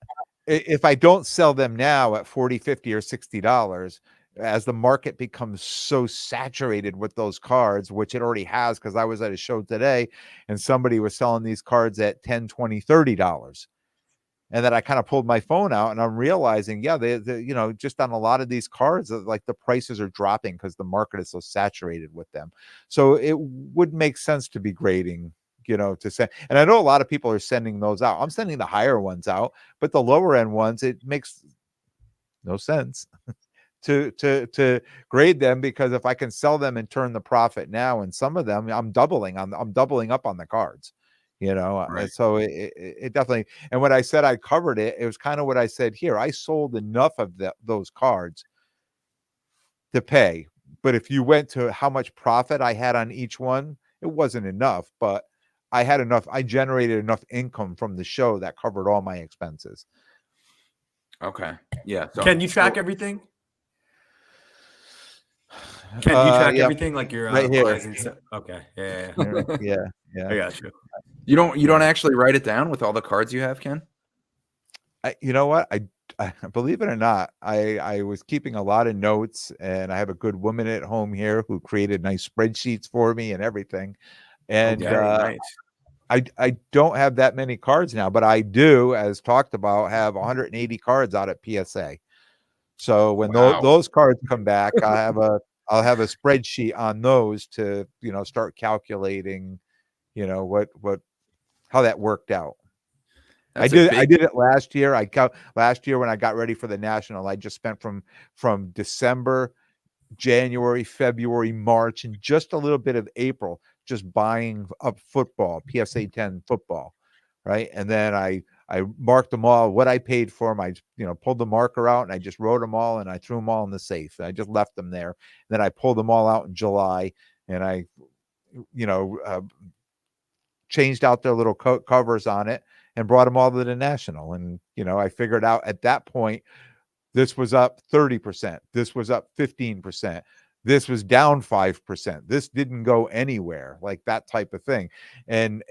if I don't sell them now at $40, $50, or $60, as the market becomes so saturated with those cards, which it already has, because I was at a show today and somebody was selling these cards at $10, $20, $30. And then I kind of pulled my phone out and I'm realizing, yeah, they just on a lot of these cards, like the prices are dropping because the market is so saturated with them. So it would make sense to be grading, to send. And I know a lot of people are sending those out. I'm sending the higher ones out, but the lower end ones, it makes no sense to grade them, because if I can sell them and turn the profit now, and some of them I'm doubling up on the cards, Right. so it definitely. And when I said I covered it, it was kind of what I said here. I sold enough of those cards to pay, but if you went to how much profit I had on each one, it wasn't enough, but I had enough. I generated enough income from the show that covered all my expenses. Okay. Yeah. So, Can you track everything? Can you track Yeah, everything like your right here. buys and stuff? Okay. Yeah. I got you. You don't actually write it down with all the cards you have, Ken? You know what? I believe it or not, I was keeping a lot of notes, and I have a good woman at home here who created nice spreadsheets for me and everything. And Okay, nice. I don't have that many cards now, but I do, as talked about, have 180 cards out at PSA. So when Wow. those cards come back, I'll have a spreadsheet on those to start calculating, what how that worked out. I That's a did big it last year. Last year when I got ready for the national, I just spent from December, January, February, March, and just a little bit of April just buying up football, PSA 10 football, right? And then I marked them all, what I paid for them. I pulled the marker out and I just wrote them all and I threw them all in the safe. I just left them there. And then I pulled them all out in July and I changed out their little covers on it and brought them all to the national. And I figured out at that point, this was up 30%, this was up 15%, this was down 5%, this didn't go anywhere, like that type of thing. And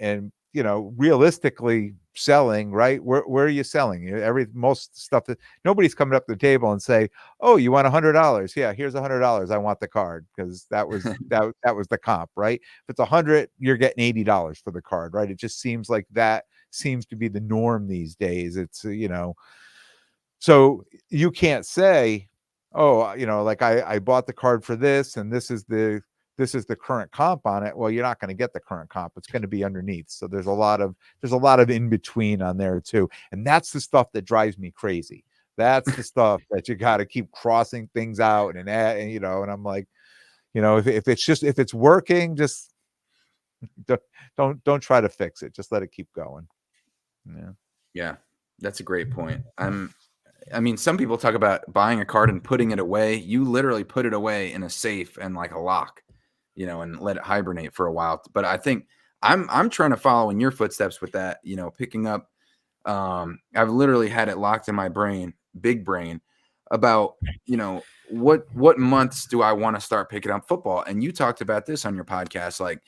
realistically selling, right, where are you selling? Most stuff that nobody's coming up to the table and say, oh, you want $100? Yeah, here's $100. I want the card, because that was that was the comp, right? If it's 100, you're getting $80 for the card, right? It just seems like that seems to be the norm these days. It's so you can't say, oh, like I bought the card for this and this is the current comp on it. Well, you're not going to get the current comp. It's going to be underneath. So there's a lot of in between on there too. And that's the stuff that drives me crazy. That's the stuff that you got to keep crossing things out and add, and I'm like, if it's working, just don't try to fix it. Just let it keep going. Yeah, that's a great point. I mean, some people talk about buying a card and putting it away. You literally put it away in a safe and like a lock, and let it hibernate for a while. But I think I'm trying to follow in your footsteps with that, picking up. I've literally had it locked in my brain, big brain, about, what months do I want to start picking up football? And you talked about this on your podcast, like,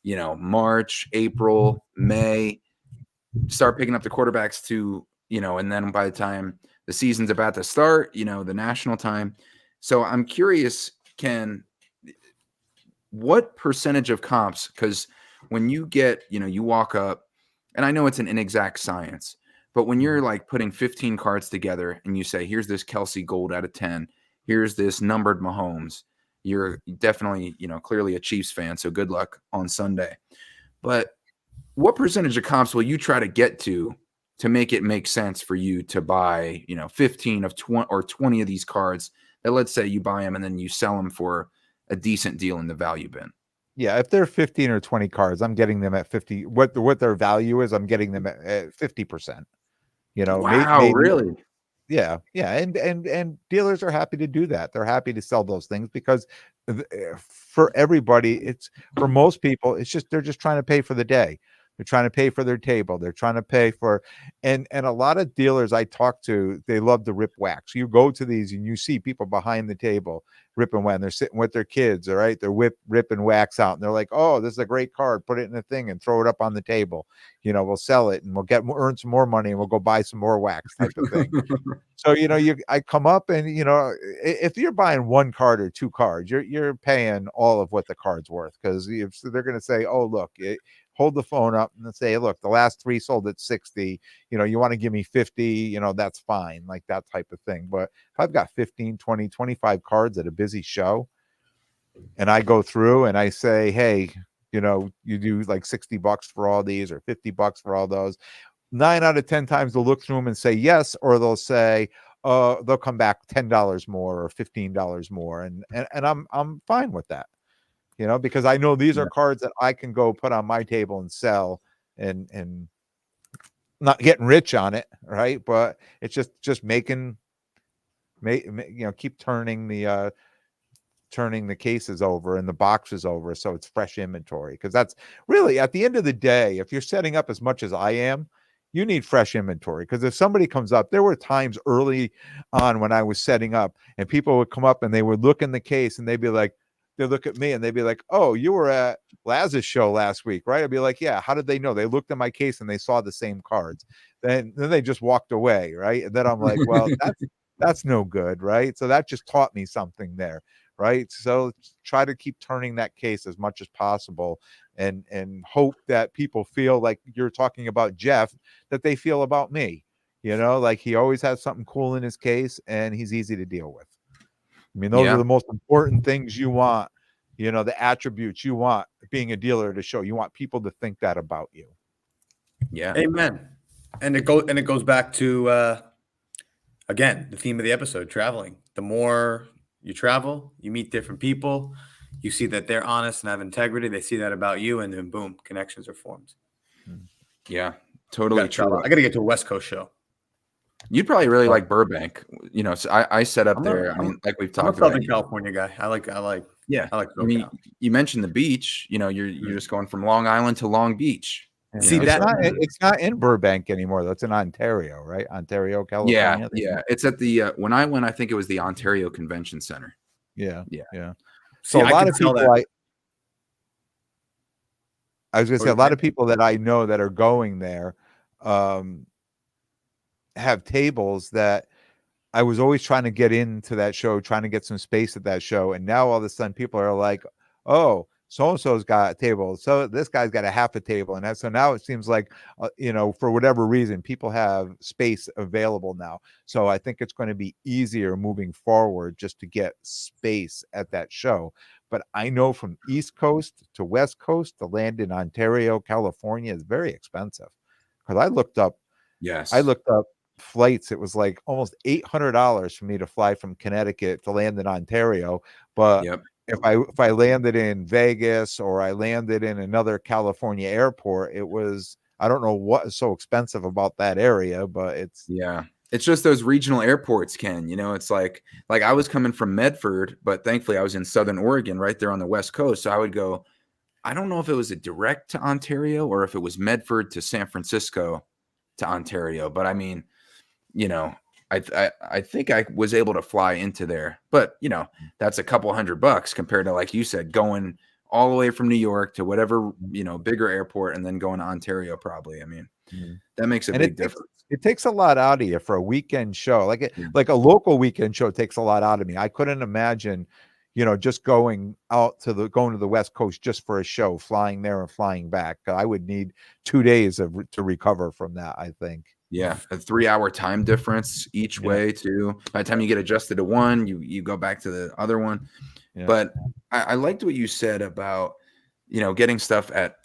March, April, May, start picking up the quarterbacks to, and then by the time the season's about to start, the national time. So I'm curious, Ken, what percentage of comps, because when you get, you walk up, and I know it's an inexact science, but when you're like putting 15 cards together and you say, here's this Kelsey Gold out of 10, here's this numbered Mahomes, you're definitely, clearly a Chiefs fan. So good luck on Sunday. But what percentage of comps will you try to get to make it make sense for you to buy, 15 of 20 or 20 of these cards that, let's say you buy them and then you sell them for a decent deal in the value bin? Yeah, if they're 15 or 20 cards, I'm getting them at 50. What their value is, I'm getting them at 50%. Wow, Maybe. really? Yeah, and dealers are happy to do that. They're happy to sell those things because for everybody, it's for most people, it's just they're just trying to pay for the day. They're trying to pay for their table. They're trying to pay for, and a lot of dealers I talk to, they love to rip wax. You go to these and you see people behind the table ripping wax. They're sitting with their kids, all right? They're ripping wax out, and they're like, "Oh, this is a great card. Put it in a thing and throw it up on the table. We'll sell it and we'll earn some more money and we'll go buy some more wax," type of thing. So, I come up and, if you're buying 1 card or 2 cards, you're paying all of what the card's worth, 'cause if so they're gonna say, "Oh, look, hold the phone up and say, look, the last 3 sold at 60, you wanna give me 50, that's fine," like that type of thing. But if I've got 15, 20, 25 cards at a busy show, and I go through and I say, "Hey, you do like $60 for all these or $50 for all those." 9 out of 10 times they'll look through them and say yes, or they'll say, they'll come back $10 more or $15 more, and I'm fine with that, because I know these Yeah. are cards that I can go put on my table and sell, and not getting rich on it, right? But it's just making, keep turning the cases over and the boxes over, so it's fresh inventory, because that's really, at the end of the day, if you're setting up as much as I am, you need fresh inventory, because if somebody comes up, there were times early on when I was setting up and people would come up and they would look in the case and they look at me and they'd be like, "Oh, you were at Laz's show last week, right?" I'd be like, "Yeah." How did they know? They looked at my case and they saw the same cards. Then they just walked away, right? And then I'm like, well, that's no good, right? So that just taught me something there, right? So try to keep turning that case as much as possible, and hope that people feel like you're talking about Jeff, that they feel about me. Like he always has something cool in his case and he's easy to deal with. I mean, those are Yeah. the most important things you want, the attributes you want being a dealer to show. You want people to think that about you. Yeah. Amen. And it goes back to again, the theme of the episode, traveling. The more you travel, you meet different people, you see that they're honest and have integrity, they see that about you, and then boom, connections are formed. Yeah. Totally true. I gotta get to a West Coast show. You'd probably really like Burbank. So I set up I'm there. I mean, like we've I'm a talked about. Southern California guy. I like Yeah. I mean, SoCal. you mentioned the beach. You're just going from Long Island to Long Beach. See It's that? not in Burbank anymore. That's in Ontario, right? Ontario, Yeah, California. yeah. It's at the when I went, I think it was the Ontario Convention Center. Yeah, Yeah. yeah. See, So a I lot could of tell people that. I was gonna say, a lot of people that I know that are going there um have tables that I was always trying to get into that show, trying to get some space at that show, and now all of a sudden people are like, "Oh, so and so's got a table, so this guy's got a half a table," and so now it seems like, for whatever reason, people have space available now. So I think it's going to be easier moving forward just to get space at that show. But I know from East Coast to West Coast, the land in Ontario, California is very expensive. Because I Yes. looked up flights. It was like almost $800 for me to fly from Connecticut to land in Ontario. But Yep. if I landed in Vegas or I landed in another California airport, it was, I don't know what is so expensive about that area, but it's Yeah. It's just those regional airports, Ken. It's like I was coming from Medford, but thankfully I was in Southern Oregon, right there on the West Coast. So I would go. I don't know if it was a direct to Ontario or if it was Medford to San Francisco to Ontario, but I mean, you know, I think I was able to fly into there, but that's a couple $100 compared to, like you said, going all the way from New York to whatever, bigger airport and then going to Ontario probably. I mean, that makes a and big difference. it takes a lot out of you for a weekend show. Yeah. Like a local weekend show takes a lot out of me. I couldn't imagine, just going to the West Coast just for a show, flying there and flying back. I would need 2 days to recover from that, I think. Yeah, a 3-hour time difference each Yeah. way too. By the time you get adjusted to one, you go back to the other one. Yeah. But I liked what you said about, getting stuff at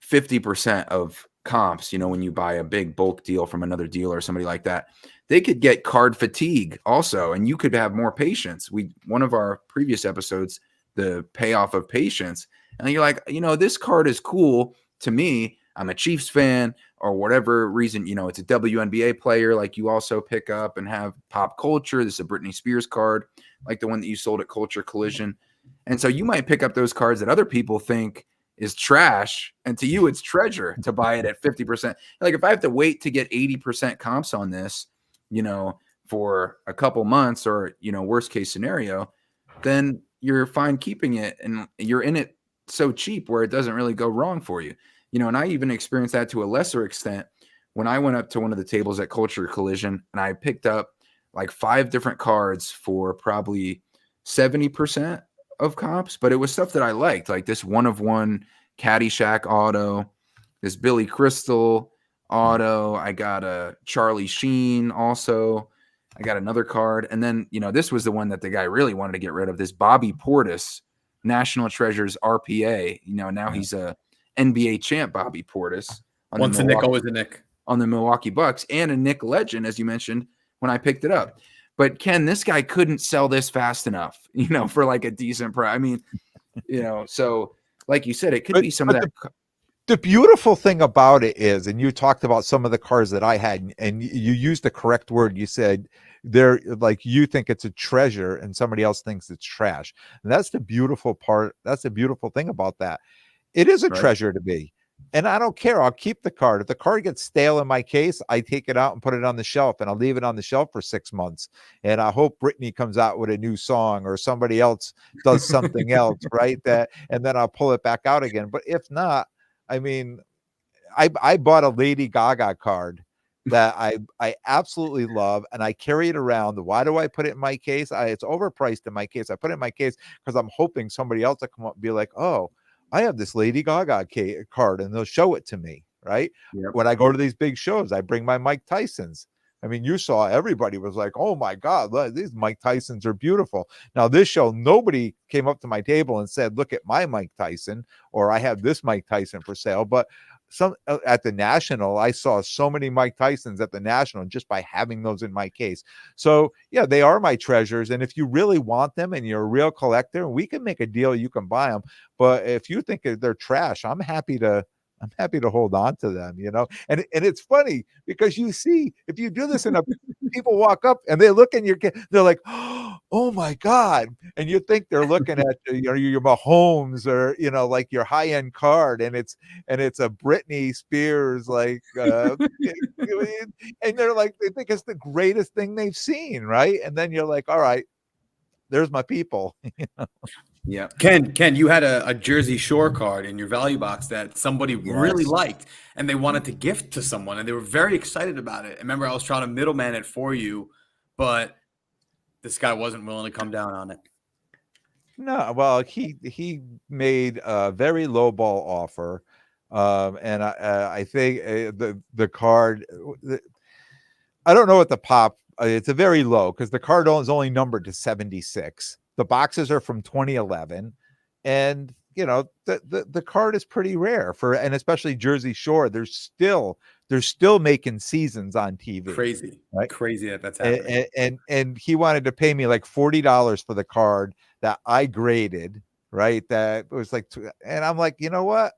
50% of comps, when you buy a big bulk deal from another dealer or somebody like that. They could get card fatigue also, and you could have more patience. One of our previous episodes, the payoff of patience, and you're like, this card is cool to me. I'm a Chiefs fan or whatever reason, it's a WNBA player like you also pick up and have pop culture. This is a Britney Spears card, like the one that you sold at Culture Collision. And so you might pick up those cards that other people think is trash, and to you it's treasure to buy it at 50%. Like if I have to wait to get 80% comps on this, for a couple months or, worst case scenario, then you're fine keeping it and you're in it so cheap where it doesn't really go wrong for you. And I even experienced that to a lesser extent when I went up to one of the tables at Culture Collision and I picked up like 5 different cards for probably 70% of comps, but it was stuff that I liked, like this 1 of 1 Caddyshack auto, this Billy Crystal auto. I got a Charlie Sheen also. I got another card. And then, this was the one that the guy really wanted to get rid of, this Bobby Portis National Treasures RPA. Now he's a NBA champ, Bobby Portis. Once a Nick, always a Nick. On the Milwaukee Bucks, and a Nick legend, as you mentioned, when I picked it up. But Ken, this guy couldn't sell this fast enough, for like a decent price. I mean, so like you said, it could be some of that. The beautiful thing about it is, and you talked about some of the cars that I had, and you used the correct word. You said they're like, you think it's a treasure and somebody else thinks it's trash. And that's the beautiful part. That's the beautiful thing about that. It is a treasure to me. And I don't care. I'll keep the card. If the card gets stale in my case, I take it out and put it on the shelf, and I'll leave it on the shelf for 6 months. And I hope Britney comes out with a new song or somebody else does something else, right? And then I'll pull it back out again. But if not, I mean, I bought a Lady Gaga card that I absolutely love, and I carry it around. Why do I put it in my case? It's overpriced in my case. I put it in my case because I'm hoping somebody else will come up and be like, oh, I have this Lady Gaga card, and they'll show it to me, right? Yep. When I go to these big shows, I bring my Mike Tysons. I mean, you saw everybody was like, oh my God, look, these Mike Tysons are beautiful. Now, this show, nobody came up to my table and said, look at my Mike Tyson, or I have this Mike Tyson for sale. But at the National, I saw so many Mike Tysons at the National just by having those in my case. So yeah, they are my treasures. And if you really want them and you're a real collector, we can make a deal. You can buy them. But if you think they're trash, I'm happy to hold on to them, and it's funny because you see, if you do this enough, people walk up and they look in your, they're like, oh my God. And you think they're looking at, your Mahomes or, like your high end card, and it's a Britney Spears, like, and they're like, they think it's the greatest thing they've seen. Right. And then you're like, all right, there's my people. Yeah. Ken, you had a Jersey Shore card in your value box that somebody really liked, and they wanted to gift to someone, and they were very excited about it. I remember I was trying to middleman it for you, but this guy wasn't willing to come down on it. No, well, he made a very low ball offer, and I think the card. I don't know what the pop. It's a very low because the card is only numbered to 76. The boxes are from 2011, and the card is pretty rare and especially Jersey Shore. They're still making seasons on TV. Crazy, right? Crazy that's happening. And he wanted to pay me like $40 for the card that I graded. Right, that was like, and I'm like, you know what?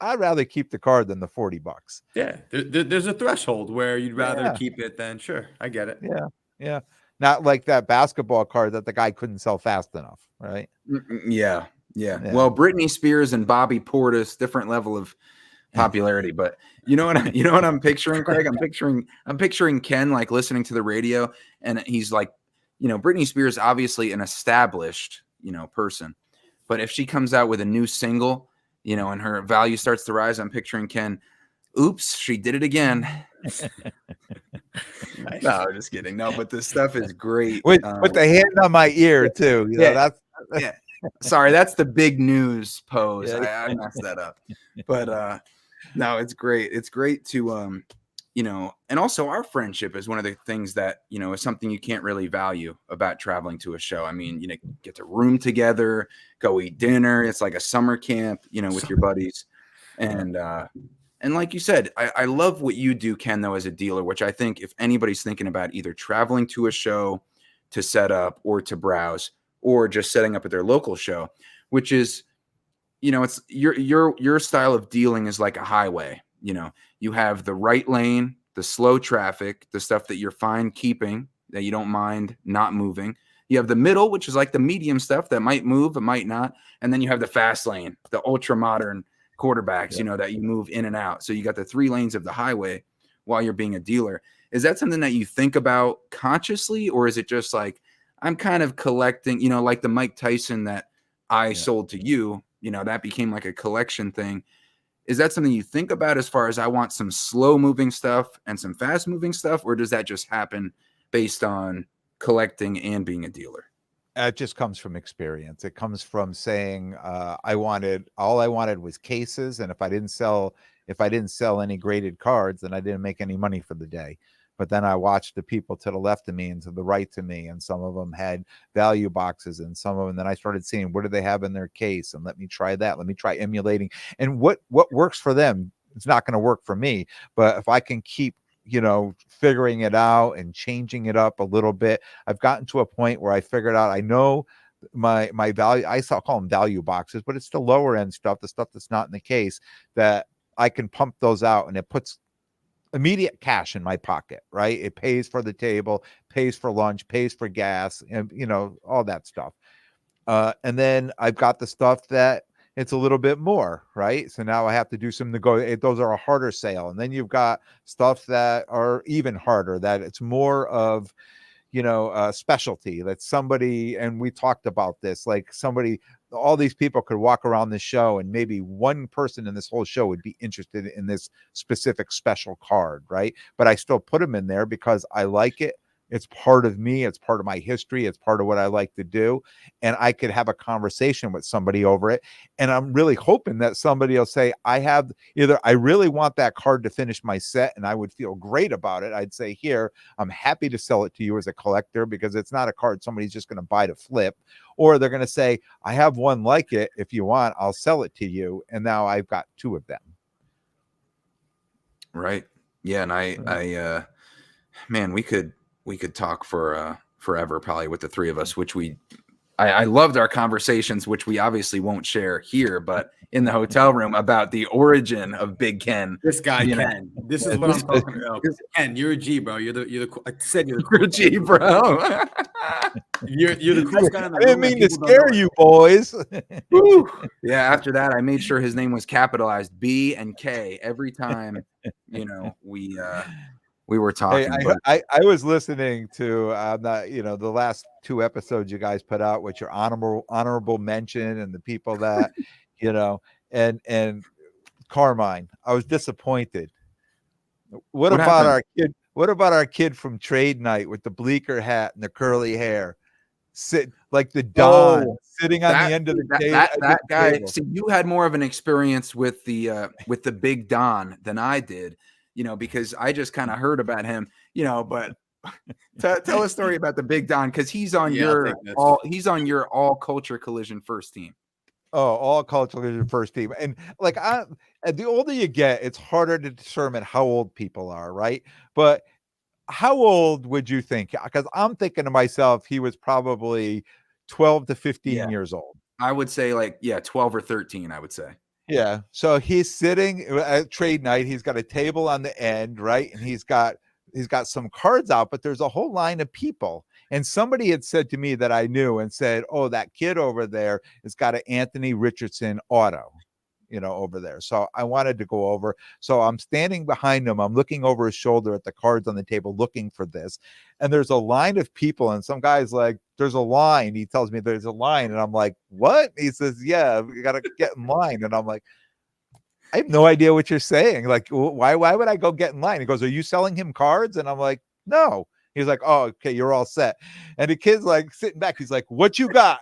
I'd rather keep the card than the $40. Yeah, there's a threshold where you'd rather keep it than sure. I get it. Yeah. Not like that basketball card that the guy couldn't sell fast enough, right? Yeah. Well, Britney Spears and Bobby Portis, different level of popularity. But you know what I'm picturing, Craig? I'm picturing Ken like listening to the radio, and he's like, Britney Spears obviously an established, person. But if she comes out with a new single, and her value starts to rise, I'm picturing Ken, oops, she did it again. Nice. No, just kidding. No, but this stuff is great. With the hand on my ear too. That's Sorry, that's the big news pose. I messed that up. But no, it's great. It's great to and also our friendship is one of the things that, is something you can't really value about traveling to a show. I mean, get to room together, go eat dinner. It's like a summer camp, with your buddies. And like you said, I love what you do, Ken, though, as a dealer, which I think if anybody's thinking about either traveling to a show to set up or to browse or just setting up at their local show, which is, it's your style of dealing is like a highway. You have the right lane, the slow traffic, the stuff that you're fine keeping, that you don't mind not moving. You have the middle, which is like the medium stuff that might move, it might not. And then you have the fast lane, the ultra modern quarterbacks, that you move in and out. So you got the 3 lanes of the highway while you're being a dealer. Is that something that you think about consciously, or is it just like, I'm kind of collecting, like the Mike Tyson that I sold to you, that became like a collection thing. Is that something you think about as far as I want some slow moving stuff and some fast moving stuff, or does that just happen based on collecting and being a dealer? It just comes from experience. It comes from saying all I wanted was cases, and if I didn't sell any graded cards, then I didn't make any money for the day. But then I watched the people to the left of me and to the right to me, and some of them had value boxes, and some of them. Then I started seeing, what do they have in their case, and let me try that. Let me try emulating, and what works for them, it's not going to work for me. But if I can keep figuring it out and changing it up a little bit, I've gotten to a point where I figured out, I know my value, call them value boxes, but it's the lower end stuff, the stuff that's not in the case, that I can pump those out, and it puts immediate cash in my pocket, right? It pays for the table, pays for lunch, pays for gas, and all that stuff. And then I've got the stuff that it's a little bit more, right? So now I have to do some those are a harder sale. And then you've got stuff that are even harder, that it's more of specialty, that somebody, and we talked about this, like all these people could walk around this show, and maybe one person in this whole show would be interested in this specific special card, right? But I still put them in there because I like it. It's part of me. It's part of my history. It's part of what I like to do. And I could have a conversation with somebody over it. And I'm really hoping that somebody will say, I really want that card to finish my set, and I would feel great about it. I'd say, here, I'm happy to sell it to you as a collector, because it's not a card somebody's just going to buy to flip. Or they're going to say, I have one like it. If you want, I'll sell it to you. And now I've got two of them. Right. Yeah. And man, we could talk for forever, probably, with the three of us, which I loved our conversations, which we obviously won't share here, but in the hotel room, about the origin of Big Ken. This guy, Ken. This is what I'm talking about. Ken, you're a G, bro. I said you're the G, bro. You're the coolest guy in the room. I didn't mean to scare you, boys. Yeah, after that, I made sure his name was capitalized, B and K, every time, we were talking. Hey, I was listening to the last two episodes you guys put out, with your honorable mention, and the people that and Carmine. I was disappointed. What about happened? our kid? What about our kid from Trade Night with the bleacher hat and the curly hair, sit like the Don, sitting on the end of the table? That guy. See, you had more of an experience with the Big Don than I did. Because I just kind of heard about him, but tell a story about the Big Don, because he's on your all culture collision first team. Oh, all culture collision first team. And the older you get, it's harder to determine how old people are, right? But how old would you think? Because I'm thinking to myself, he was probably 12 to 15 years old. I would say 12 or 13, I would say. Yeah. So he's sitting at Trade Night. He's got a table on the end, right? And he's got some cards out, but there's a whole line of people. And somebody had said to me that I knew, and said, oh, that kid over there has got an Anthony Richardson auto, over there. So I wanted to go over. So I'm standing behind him. I'm looking over his shoulder at the cards on the table, looking for this. And there's a line of people, and some guy's like, there's a line. He tells me there's a line. And I'm like, what? He says, yeah, we got to get in line. And I'm like, I have no idea what you're saying. Like, why would I go get in line? He goes, are you selling him cards? And I'm like, no. He's like, oh, okay, you're all set. And the kid's like sitting back. He's like, what you got?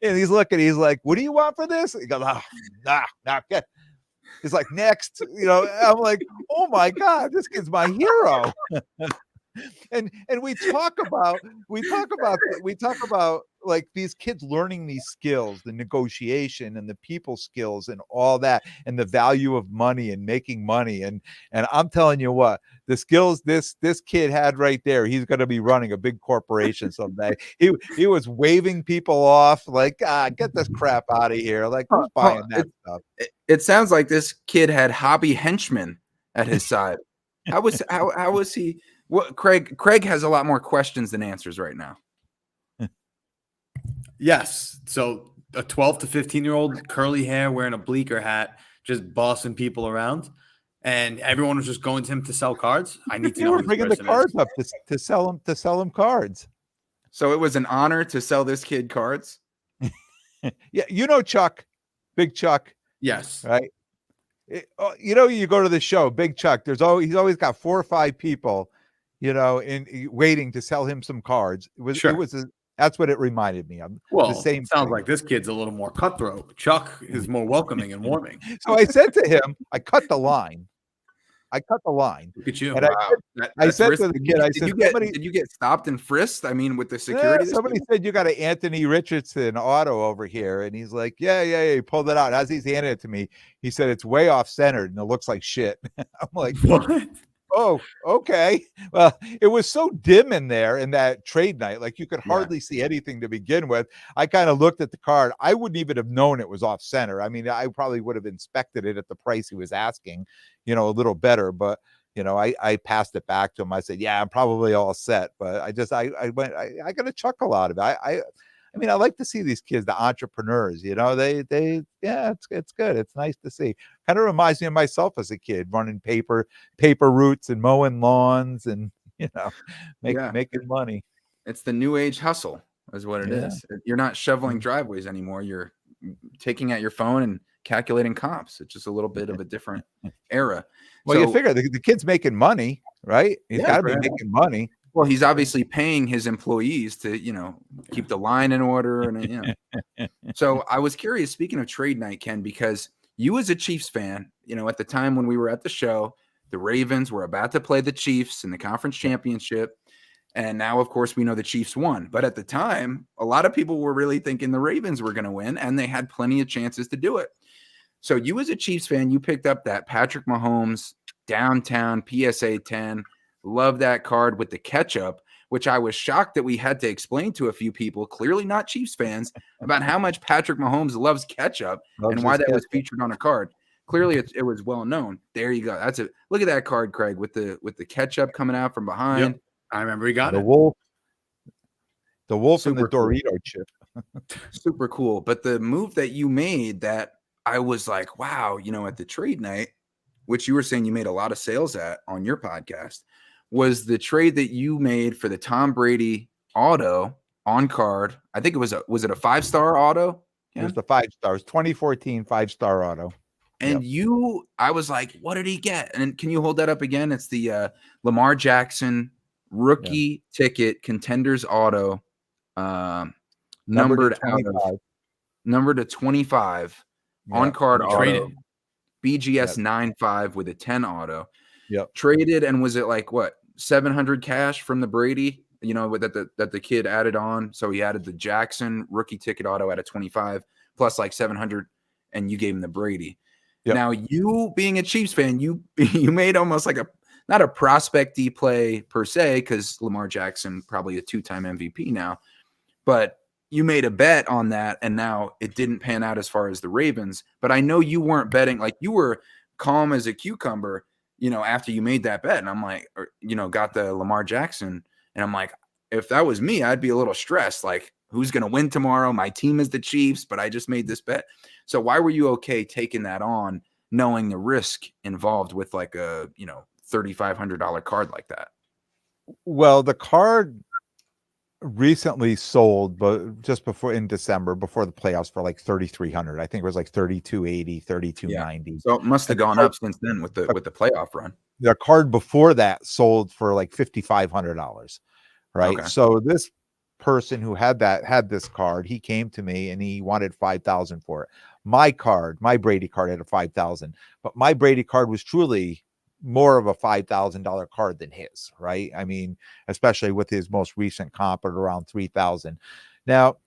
And he's looking, he's like, what do you want for this? He goes, nah. He's like, next. I'm like, oh my God, this kid's my hero. And we talk about like these kids learning these skills, the negotiation and the people skills and all that, and the value of money and making money. And I'm telling you what, the skills this kid had right there, he's going to be running a big corporation someday. He was waving people off like, get this crap out of here. Like, who's buying that stuff? It sounds like this kid had hobby henchmen at his side. How was he? What, Craig has a lot more questions than answers right now. Yes. So a 12 to 15-year-old, curly hair, wearing a bleacher hat, just bossing people around, and everyone was just going to him to sell cards. I need to know. We're bringing the cards up to sell them cards. So it was an honor to sell this kid cards. Yeah, Chuck, Big Chuck. Yes. Right. You go to the show, Big Chuck. He's always got 4 or 5 people waiting to sell him some cards. Sure. That's what it reminded me of. Well, The same it sounds thing. like this kid's a little more cutthroat. Chuck is more welcoming and warming. So I said to him, I cut the line. Look at you. And Wow, I that's said risky. to the kid, I Did said, you get did you get stopped and frisked? I mean, with the security. somebody said you got an Anthony Richardson auto over here. And he's like, yeah. He pulled it out. As he's handing it to me, he said, it's way off centered and it looks like shit. I'm like, What? oh, okay. Well, it was so dim in there in that trade night. Like you could Yeah. hardly see anything to begin with. I kind of looked at the card. I wouldn't even have known it was off center. I mean, I probably would have inspected it at the price he was asking, a little better, but I passed it back to him. I said, yeah, I'm probably all set. But I got a chuckle out of it. I mean, I like to see these kids, the entrepreneurs, it's good. It's nice to see. Kind of reminds me of myself as a kid, running paper routes and mowing lawns and, making money. It's the new age hustle is what it is. You're not shoveling driveways anymore. You're taking out your phone and calculating comps. It's just a little bit of a different era. Well, you figure the kid's making money, right? He's got to be making money. Well, he's obviously paying his employees to, keep the line in order. And, So I was curious, speaking of trade night, Ken, because you as a Chiefs fan, at the time when we were at the show, the Ravens were about to play the Chiefs in the conference championship. And now, of course, we know the Chiefs won. But at the time, a lot of people were really thinking the Ravens were going to win, and they had plenty of chances to do it. So you as a Chiefs fan, you picked up that Patrick Mahomes downtown PSA 10. Love that card with the ketchup, which I was shocked that we had to explain to a few people, clearly not Chiefs fans, about how much Patrick Mahomes loves ketchup and why that was featured on a card. Clearly, it was well known. There you go. That's it. Look at that card, Craig, with the ketchup coming out from behind. Yep. I remember he got the it. wolf and the Super cool. Dorito chip. Super cool. But the move that you made that I was like, wow, at the trade night, which you were saying you made a lot of sales at on your podcast, was the trade that you made for the Tom Brady auto on card. I think was it a 5-star auto? It was the 5 stars, 2014 5-star auto. And I was like, what did he get? And can you hold that up again? It's the Lamar Jackson rookie ticket contenders auto, numbered to 25 on card auto, traded. BGS 95 with a 10 auto. Yep. Traded, and was it like what, 700 cash from the Brady? That the kid added on. So he added the Jackson rookie ticket auto at a 25 plus like 700, and you gave him the Brady. Yep. Now, you being a Chiefs fan, you made almost like not a prospect-y play per se, because Lamar Jackson probably a 2-time MVP now, but you made a bet on that, and now it didn't pan out as far as the Ravens. But I know you weren't betting, like you were calm as a cucumber, after you made that bet. And I'm like, got the Lamar Jackson, and I'm like, if that was me, I'd be a little stressed. Like, who's going to win tomorrow? My team is the Chiefs, but I just made this bet. So why were you okay taking that on, knowing the risk involved with like a, $3,500 card like that? Well, the card recently sold, but just in December, before the playoffs, for like 3,300. I think it was like 3,280, 3,290. So it must have gone up since then with the playoff run. The card before that sold for like $5,500. Right. Okay. So this person who had this card, he came to me and he wanted 5,000 for it. My Brady card had a 5,000, but my Brady card was truly more of a $5,000 card than his, right? I mean, especially with his most recent comp at around 3,000. Now,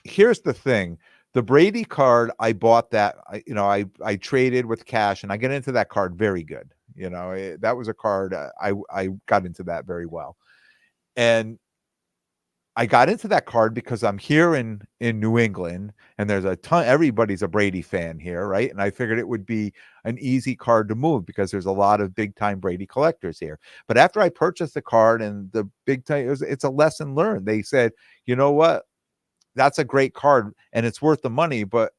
here's the thing. The Brady card, I bought that, I traded with cash, and I get into that card very good. That was a card I got into that very well. And I got into that card because I'm here in New England, and there's a ton, everybody's a Brady fan here, right? And I figured it would be an easy card to move because there's a lot of big time Brady collectors here. But after I purchased the card, and the big time, it's a lesson learned. They said, you know what? That's a great card and it's worth the money. But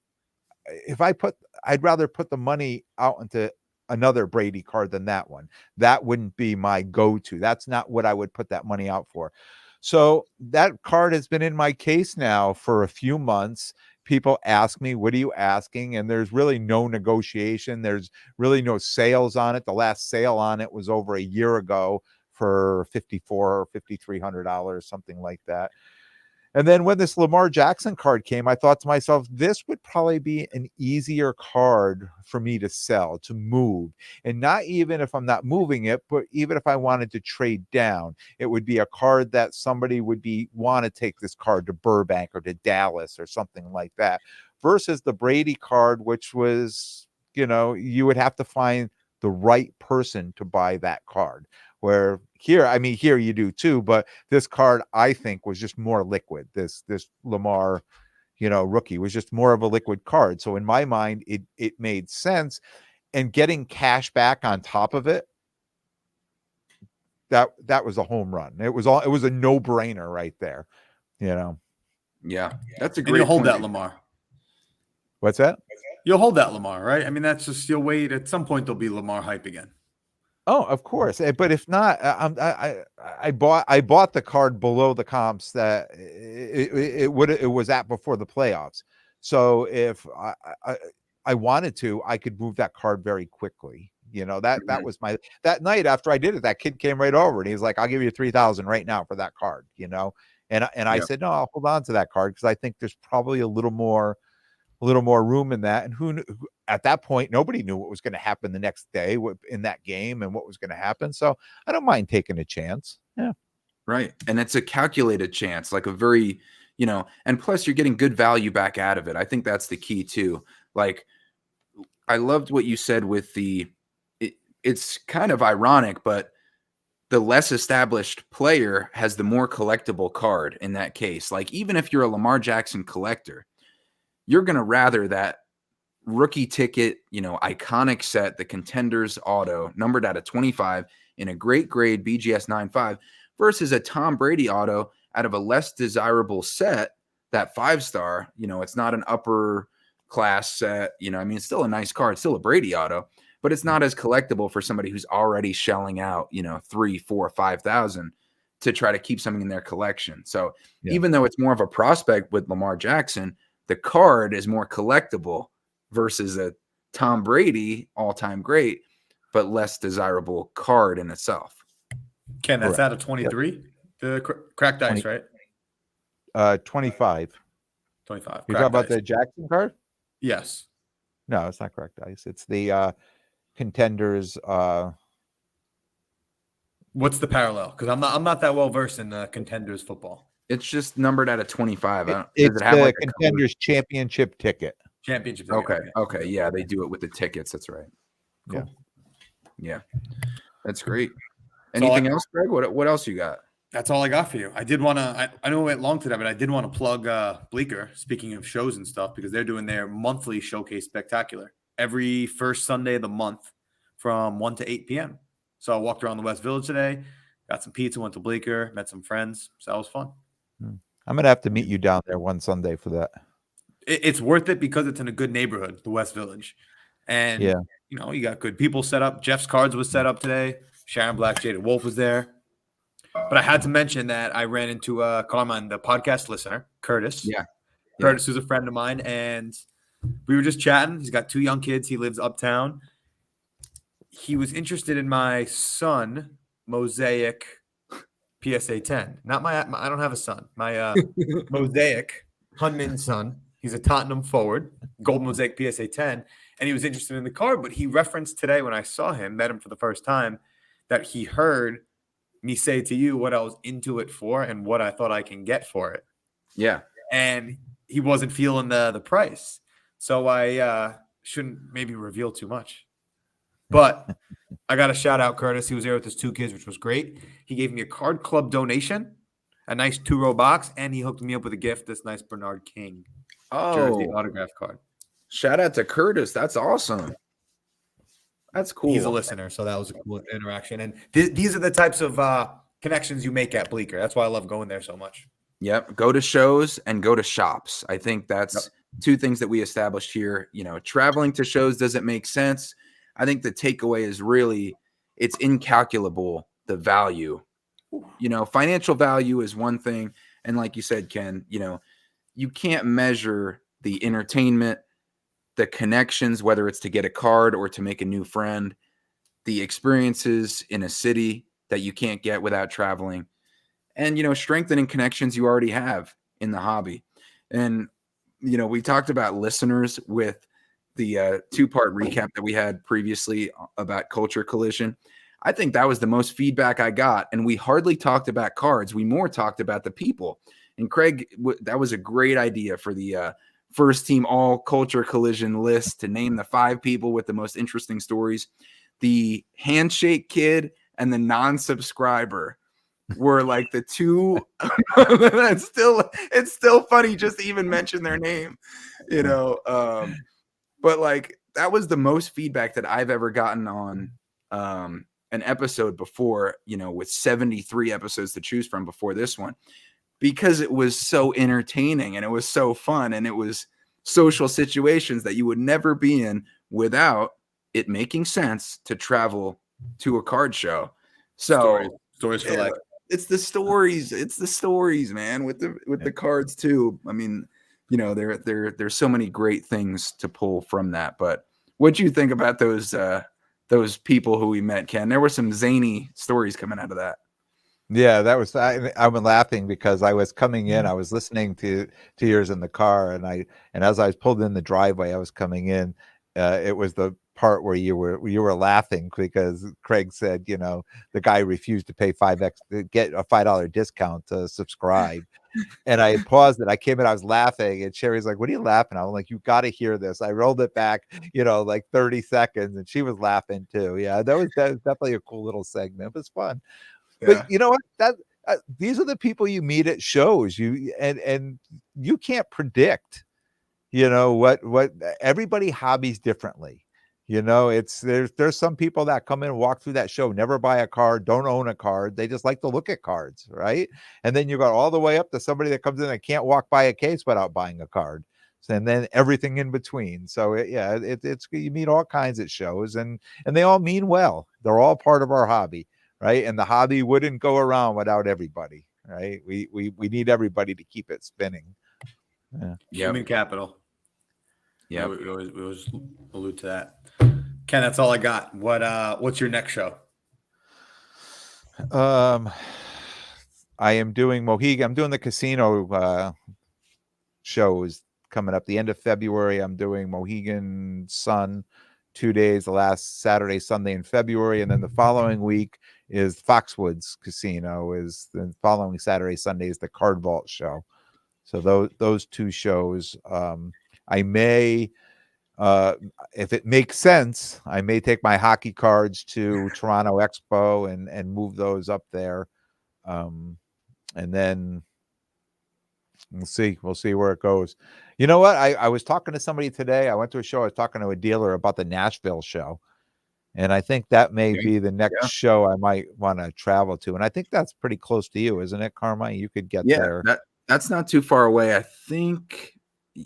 I'd rather put the money out into another Brady card than that one. That wouldn't be my go-to. That's not what I would put that money out for. So that card has been in my case now for a few months. People ask me, what are you asking? And there's really no negotiation. There's really no sales on it. The last sale on it was over a year ago for $5,400 or $5,300, something like that. And then when this Lamar Jackson card came, I thought to myself, this would probably be an easier card for me to sell, to move. And not even if I'm not moving it, but even if I wanted to trade down, it would be a card that somebody would want to take this card to Burbank or to Dallas or something like that, versus the Brady card, which was, you would have to find the right person to buy that card. Where here you do too, but this card I think was just more liquid. This Lamar, rookie was just more of a liquid card. So in my mind, it made sense, and getting cash back on top of it, that was a home run. It was a no-brainer right there. Yeah, that's a And great you'll hold point. that, Lamar. What's that? You'll hold that, Lamar, right? I mean, that's just, you'll wait. At some point, there'll be Lamar hype again. Oh, of course. But if not, I bought the card below the comps that it was at before the playoffs. So if I wanted to, I could move that card very quickly. That was that night after I did it, that kid came right over and he was like, "I'll give you 3,000 right now for that card." And I said, "No, I'll hold on to that card because I think there's probably a little more room in that." And who at that point, nobody knew what was going to happen the next day in that game and what was going to happen. So I don't mind taking a chance. Yeah. Right. And it's a calculated chance, like a very, and plus you're getting good value back out of it. I think that's the key too. Like, I loved what you said with it's kind of ironic, but the less established player has the more collectible card in that case. Like, even if you're a Lamar Jackson collector, you're going to rather that rookie ticket, iconic set, the Contenders auto, numbered out of 25 in a great grade BGS 9.5 versus a Tom Brady auto out of a less desirable set, that 5-star. It's not an upper class set. It's still a nice card, still a Brady auto, but it's not as collectible for somebody who's already shelling out, 3, 4, 5,000 to try to keep something in their collection. So even though it's more of a prospect with Lamar Jackson, the card is more collectible versus a Tom Brady all-time great, but less desirable card in itself. Ken, that's out of 23. The cracked ice, 20, right? 25. 25. You're talking about the Jackson card? Yes. No, it's not cracked ice. It's the Contenders. What's the parallel? Because I'm not that well versed in Contenders football. It's just numbered out of 25. It's does it have the like a Contenders championship ticket. Championship. Okay. Yeah, they do it with the tickets. That's right. Cool. Yeah. That's great. Anything else, Craig? What else you got? That's all I got for you. I did want to, I know we went long today, but I did want to plug Bleecker, speaking of shows and stuff, because they're doing their monthly Showcase Spectacular every first Sunday of the month from 1 to 8 p.m. So I walked around the West Village today, got some pizza, went to Bleecker, met some friends. So that was fun. I'm going to have to meet you down there one Sunday for that. It's worth it because it's in a good neighborhood, the West Village. And, you got good people set up. Jeff's Cards was set up today. Sharon Black, Jada Wolf was there. But I had to mention that I ran into Carmine, the podcast listener, Curtis. Yeah. Curtis is a friend of mine, and we were just chatting. He's got 2 young kids. He lives uptown. He was interested in my son, Mosaic PSA 10. Not my I don't have a son. My Mosaic Hunman's son. He's a Tottenham forward, gold Mosaic PSA 10, and he was interested in the card. But he referenced today when I saw him, met him for the first time, that he heard me say to you what I was into it for and what I thought I can get for it. Yeah. And he wasn't feeling the price. So I shouldn't maybe reveal too much. But I got to shout out Curtis. He was there with his 2 kids, which was great. He gave me a card club donation, a nice 2-row box, and he hooked me up with a gift, this nice Bernard King jersey autograph card. Shout out to Curtis. That's awesome. That's cool. He's a listener, so that was a cool interaction. And these are the types of connections you make at Bleecker. That's why I love going there so much. Yep. Go to shows and go to shops. I think that's 2 things that we established here. Traveling to shows doesn't make sense. I think the takeaway is really, it's incalculable, the value. Financial value is one thing. And like you said, Ken, you can't measure the entertainment, the connections, whether it's to get a card or to make a new friend, the experiences in a city, that you can't get without traveling, and strengthening connections you already have in the hobby. And we talked about listeners with the two-part recap that we had previously about Culture Collision. I think that was the most feedback I got, and we hardly talked about cards. We more talked about the people. And Craig, that was a great idea for the first team all Culture Collision list, to name the 5 people with the most interesting stories. The handshake kid and the non-subscriber were like the two. It's still funny just to even mention their name, but like that was the most feedback that I've ever gotten on an episode before, with 73 episodes to choose from before this one, because it was so entertaining and it was so fun, and it was social situations that you would never be in without it making sense to travel to a card show. So stories for life. It's the stories, man, with the cards too. I mean, there's so many great things to pull from that. But what'd you think about those people who we met, Ken? There were some zany stories coming out of that. Yeah, that was. I'm laughing because I was coming in. I was listening to yours in the car, and as I was pulled in the driveway, I was coming in. It was the part where you were laughing because Craig said, the guy refused to pay $5 to get a $5 discount to subscribe. And I paused it. I came in, I was laughing, and Sherry's like, "What are you laughing?" I'm like, "You got to hear this." I rolled it back, like 30 seconds, and she was laughing too. Yeah, that was definitely a cool little segment. It was fun. Yeah. But you know what? That these are the people you meet at shows. And you can't predict, what everybody hobbies differently. There's some people that come in and walk through that show, never buy a card, don't own a card. They just like to look at cards, right? And then you got all the way up to somebody that comes in and can't walk by a case without buying a card. And then everything in between. So it's you meet all kinds of shows, and they all mean well. They're all part of our hobby, right? And the hobby wouldn't go around without everybody, right? We need everybody to keep it spinning. Yeah. Human capital. Yeah, we always allude to that. Ken, that's all I got. What's your next show? I am doing Mohegan. I'm doing the casino shows coming up the end of February. I'm doing Mohegan Sun 2 days, the last Saturday, Sunday in February, and then the following week is Foxwoods Casino. Is the following Saturday, Sunday is the Card Vault show. So those 2 shows, I may. If it makes sense, I may take my hockey cards to Toronto Expo and move those up there. And then we'll see where it goes. You know what? I was talking to somebody today. I went to a show. I was talking to a dealer about the Nashville show. And I think that may be the next show I might want to travel to. And I think that's pretty close to you, isn't it, Carmine? You could get there. That's not too far away. I think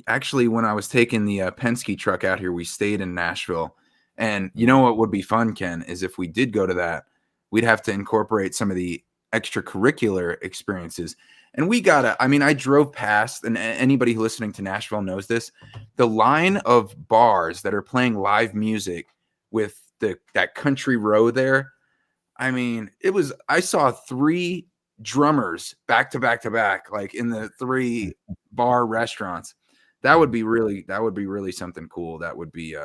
actually when I was taking the Penske truck out here, we stayed in Nashville. And you know what would be fun, Ken, is if we did go to that, we'd have to incorporate some of the extracurricular experiences. And I drove past, and anybody listening to Nashville knows this, the line of bars that are playing live music with that country row there. I mean, I saw 3 drummers back to back to back, like in the 3 bar restaurants. That would be really something cool. That would be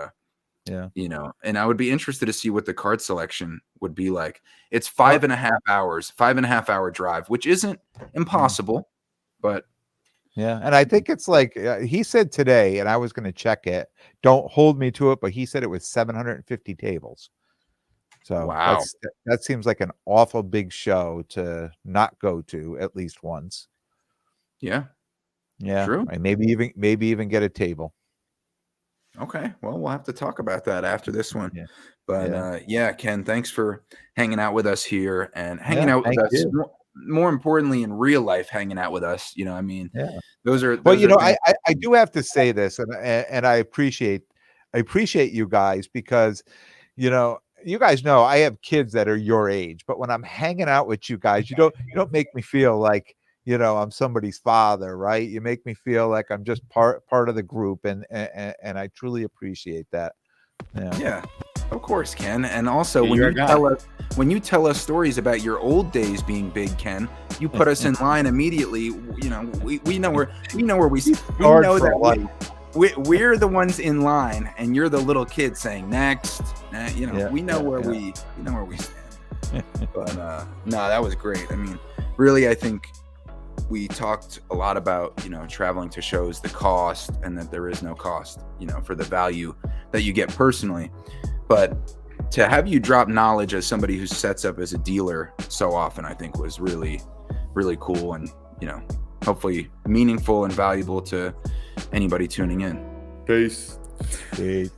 and I would be interested to see what the card selection would be like. It's 5.5 hours, 5.5 hour drive, which isn't impossible, but yeah. And I think it's like he said today, and I was going to check it. Don't hold me to it, but he said it was 750 tables. So wow, that seems like an awful big show to not go to at least once. Yeah. True. And maybe even get a table. Okay. Well, we'll have to talk about that after this one. Yeah. But Ken, thanks for hanging out with us here and hanging out with us. More importantly, in real life, hanging out with us. Those are I do have to say this, and I appreciate you guys because you guys know I have kids that are your age, but when I'm hanging out with you guys, you don't make me feel like I'm somebody's father, right? You make me feel like I'm just part of the group, and I truly appreciate that. Yeah. Of course, Ken. And also, Yeah, when you're you a guy. tell us stories about your old days being big, Ken, you put us in line immediately. You know, we know where we Hard know for that life. we're the ones in line, and you're the little kid saying next. You know, Yeah, we know yeah, where yeah. we know where we stand. But no, that was great. I mean, really, I think we talked a lot about, you know, traveling to shows, the cost, and that there is no cost, you know, for the value that you get personally. But to have you drop knowledge as somebody who sets up as a dealer so often, I think was really, really cool, and, you know, hopefully meaningful and valuable to anybody tuning in. Peace. Peace.